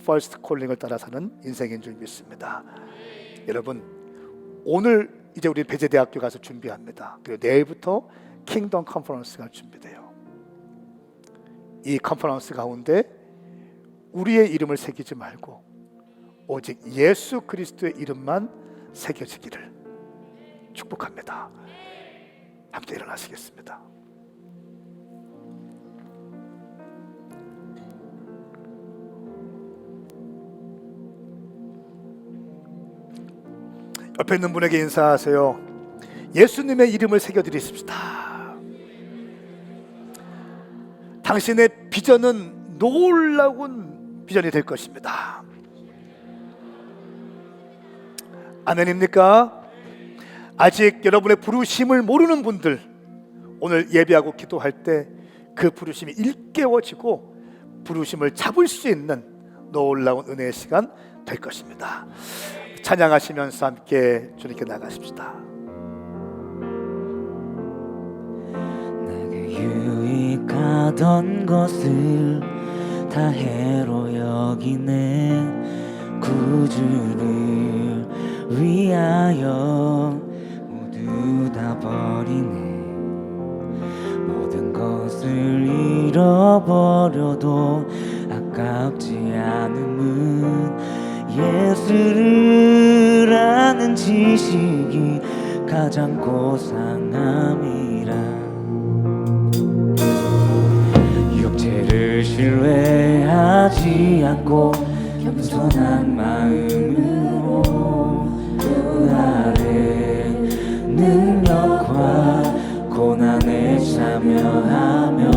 [SPEAKER 1] 퍼스트 콜링을 따라 사는 인생인 줄 믿습니다. 여러분, 오늘 이제 우리 배재대학교 가서 준비합니다. 그리고 내일부터 킹덤 컨퍼런스가 준비돼요. 이 컨퍼런스 가운데 우리의 이름을 새기지 말고 오직 예수 그리스도의 이름만 새겨지기를 축복합니다. 함께 일어나시겠습니다. 옆에 있는 분에게 인사하세요. 예수님의 이름을 새겨드리십시다. 당신의 비전은 놀라운 비전이 될 것입니다. 아멘입니까? 아직 여러분의 부르심을 모르는 분들, 오늘 예배하고 기도할 때 그 부르심이 일깨워지고 부르심을 잡을 수 있는 놀라운 은혜의 시간 될 것입니다. 찬양하시면서 함께 주님께 나가십시다.
[SPEAKER 3] 내게 유익하던 것을 다 해로 여기네. 구주를 위하여 모두 다 버리네. 모든 것을 잃어버려도 아깝지 않음은 예수를 아는 지식이 가장 고상함이라. 육체를 신뢰하지 않고 겸손한 마음으로 그 아래 능력과 고난에 참여하며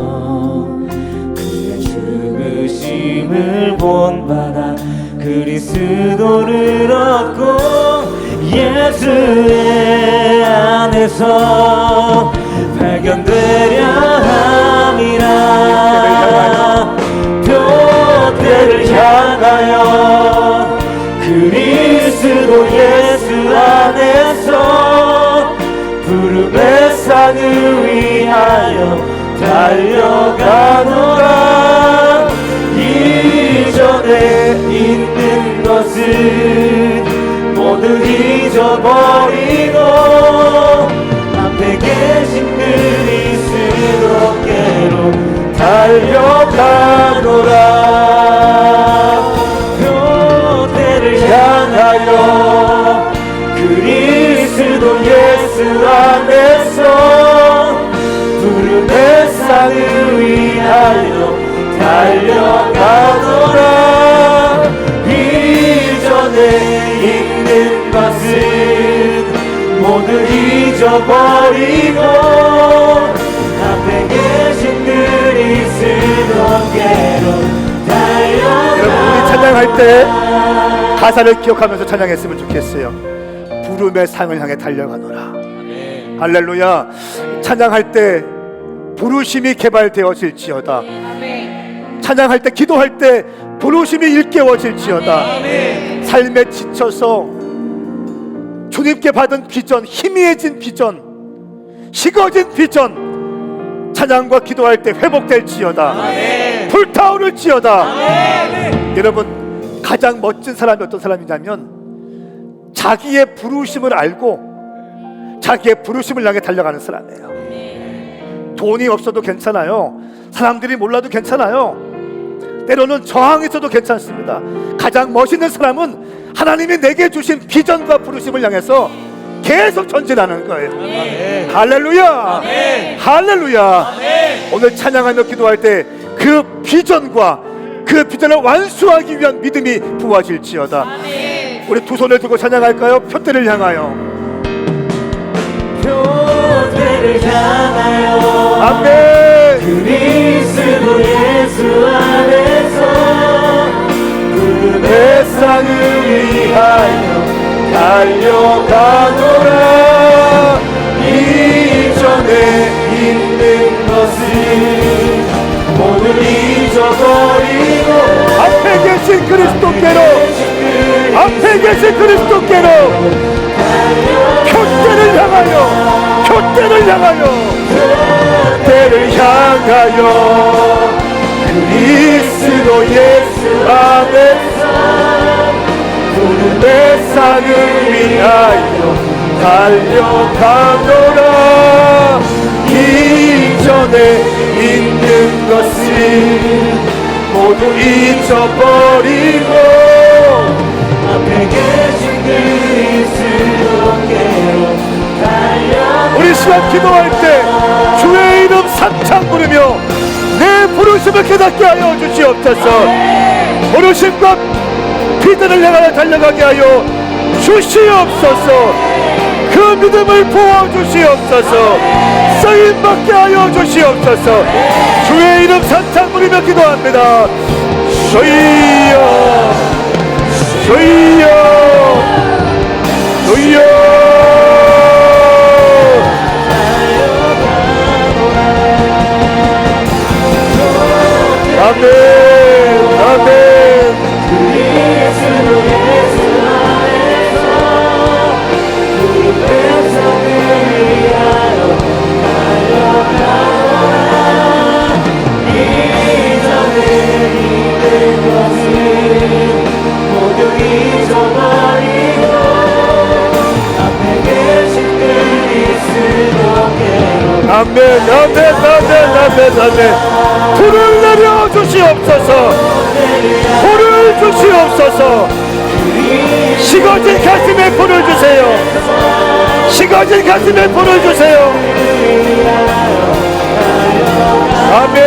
[SPEAKER 3] 그의 죽으심을 본받아 그리스도를 얻고 예수의 안에서 발견되려 함이라. 표대를 향하여 그리스도 예수 안에서 부름의 상을 위하여 달려가노라. 이전에 있는 것은 모두 잊어버리고 앞에 계신 그리스도께로 달려가노라. 표대를 향하여 그리스도 예수 안에서 부름의 상을 위하여 달려가노라. 이전에 있는 것은 모두 잊어버리고 앞에 계신
[SPEAKER 1] 여러분, 우리 찬양할 때 가사를 기억하면서 찬양했으면 좋겠어요. 부름의 상을 향해 달려가노라. 할렐루야. 찬양할 때 부르심이 개발되어질지어다. 찬양할 때, 기도할 때 부르심이 일깨워질지어다. 삶에 지쳐서 주님께 받은 비전, 희미해진 비전, 식어진 비전, 찬양과 기도할 때 회복될지어다. 불타오를지어다. 여러분, 가장 멋진 사람이 어떤 사람이냐면 자기의 부르심을 알고 자기의 부르심을 향해 달려가는 사람이에요. 돈이 없어도 괜찮아요. 사람들이 몰라도 괜찮아요. 때로는 저항이 있어도 괜찮습니다. 가장 멋있는 사람은 하나님이 내게 주신 비전과 부르심을 향해서 계속 전진하는 거예요. 할렐루야. 할렐루야. 오늘 찬양하며 기도할 때 그 비전과 그 비전을 완수하기 위한 믿음이 부어질지어다. 우리 두 손을 들고 찬양할까요? 표대를 향하여.
[SPEAKER 3] 표대를 향하여
[SPEAKER 1] 아멘.
[SPEAKER 3] 그리스도 예수 안에서 부름의 상을 위하여 달려가노라. 이전에 있는 것을 모두 잊어버리고
[SPEAKER 1] 앞에 계신 그리스도께로, 앞에 계신 그리스도께로 표대를 향하여, 표대를 향하여, 표대를 향하여 그리스도 예수 안에서 부름의 상을 위하여 달려가노라. 이전에 있는 것을 모두 잊어버리고
[SPEAKER 3] 앞에 계신 그리스도께로 달려.
[SPEAKER 1] 우리 시간 기도할 때 주의 이름 삼창 부르며 내 부르심을 깨닫게 하여 주시옵소서. 부르심과 비전을 향하여 달려가게 하여 주시옵소서. 그 믿음을 부어주시옵소서. 쓰임받게 하여 주시옵소서. 주의 이름 삼창 부르며 기도합니다. 주여, 주여, 주여. 아멘, 아멘.
[SPEAKER 3] 그리스도 예수 안에서 부름의 상을 위하여 달려가노라. 이전에 있는 것을 모두 잊어버리고 앞에 계신 그리스도께로.
[SPEAKER 1] 아멘, 아멘, 아멘, 아멘, 아멘. 불을 내려 주시옵소서. 불을 주시옵소서. 식어진 가슴에 불을 주세요. 식어진 가슴에 불을 주세요. 아멘.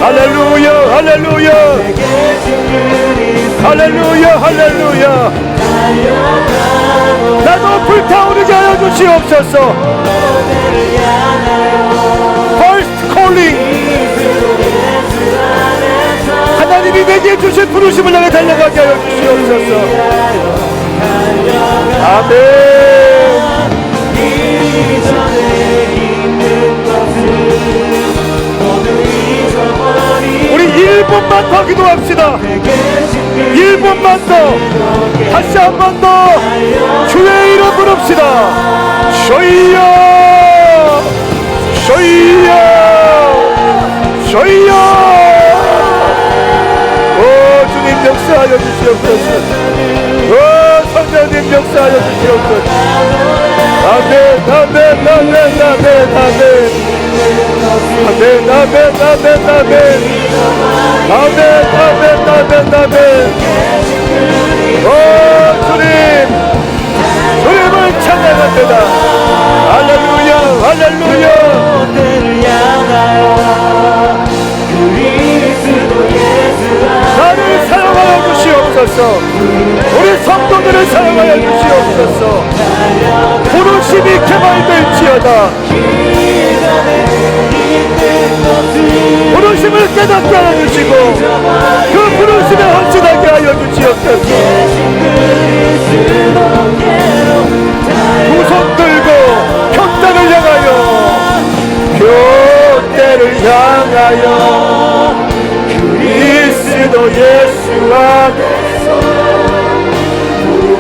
[SPEAKER 1] 할렐루야, 할렐루야, 할렐루야, 할렐루야. 나도 불타오르게 하여 주시옵소서. First calling. 하나님이 내게 주신 부르심을 향해 달려가게 하여 주시옵소서. 아멘. 우리 1분만 더 기도합시다. 1분만 더, 다시 한 번 더 주의 이름 부릅시다. 주여, 주여, 주여. 오 주님 역사하여 주시옵소서. 오 성령님 역사하여 주시옵소서. 아멘, 아멘, 아멘, 아멘, 아멘. 아멘, 아멘, 아멘, 아멘. 아멘, 아멘, 아멘, 아멘. 오 주님, 주님을 찬양합니다. 할렐루야, 할렐루야.
[SPEAKER 3] 표대를 향하여 그리스도 예수
[SPEAKER 1] 나를 사랑하여 주시옵소서. 우리 성도들을 사랑하여 주시옵소서. 부르심이 개발될지어다. 부르심을 깨닫게 하여 주시고 그 부르심에 헌신하게 하여 주시옵소서. 두 손 들고 교대를 향하여 교대를 향하여 그리스도 예수 안에서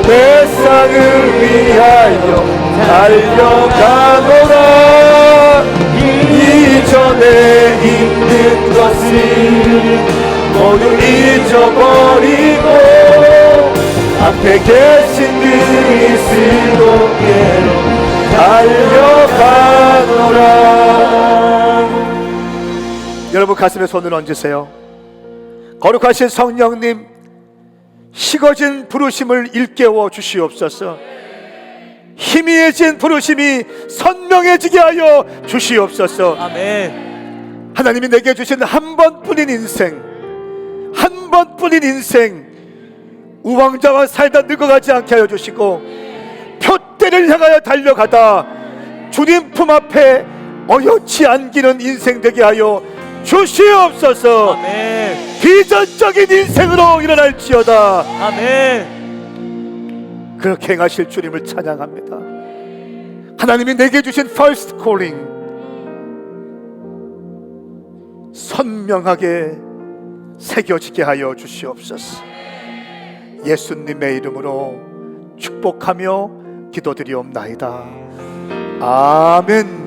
[SPEAKER 1] 내 상을 위하여 달려가노라. 이전에 있는 것을 모두 잊어버리고 앞에 계신 그리스도께로 달려가노라. 여러분 가슴에 손을 얹으세요. 거룩하신 성령님, 식어진 부르심을 일깨워 주시옵소서. 희미해진 부르심이 선명해지게 하여 주시옵소서.
[SPEAKER 3] 아멘.
[SPEAKER 1] 하나님이 내게 주신 한 번뿐인 인생, 한 번뿐인 인생, 우왕좌왕 살다 늙어가지 않게 하여 주시고 표대를 향하여 달려가다 주님 품 앞에 어여치 안기는 인생 되게 하여 주시옵소서.
[SPEAKER 3] 아멘.
[SPEAKER 1] 비전적인 인생으로 일어날지어다.
[SPEAKER 3] 아멘.
[SPEAKER 1] 그렇게 행하실 주님을 찬양합니다. 하나님이 내게 주신 first calling 선명하게 새겨지게 하여 주시옵소서. 예수님의 이름으로 축복하며 기도드리옵나이다. 아멘.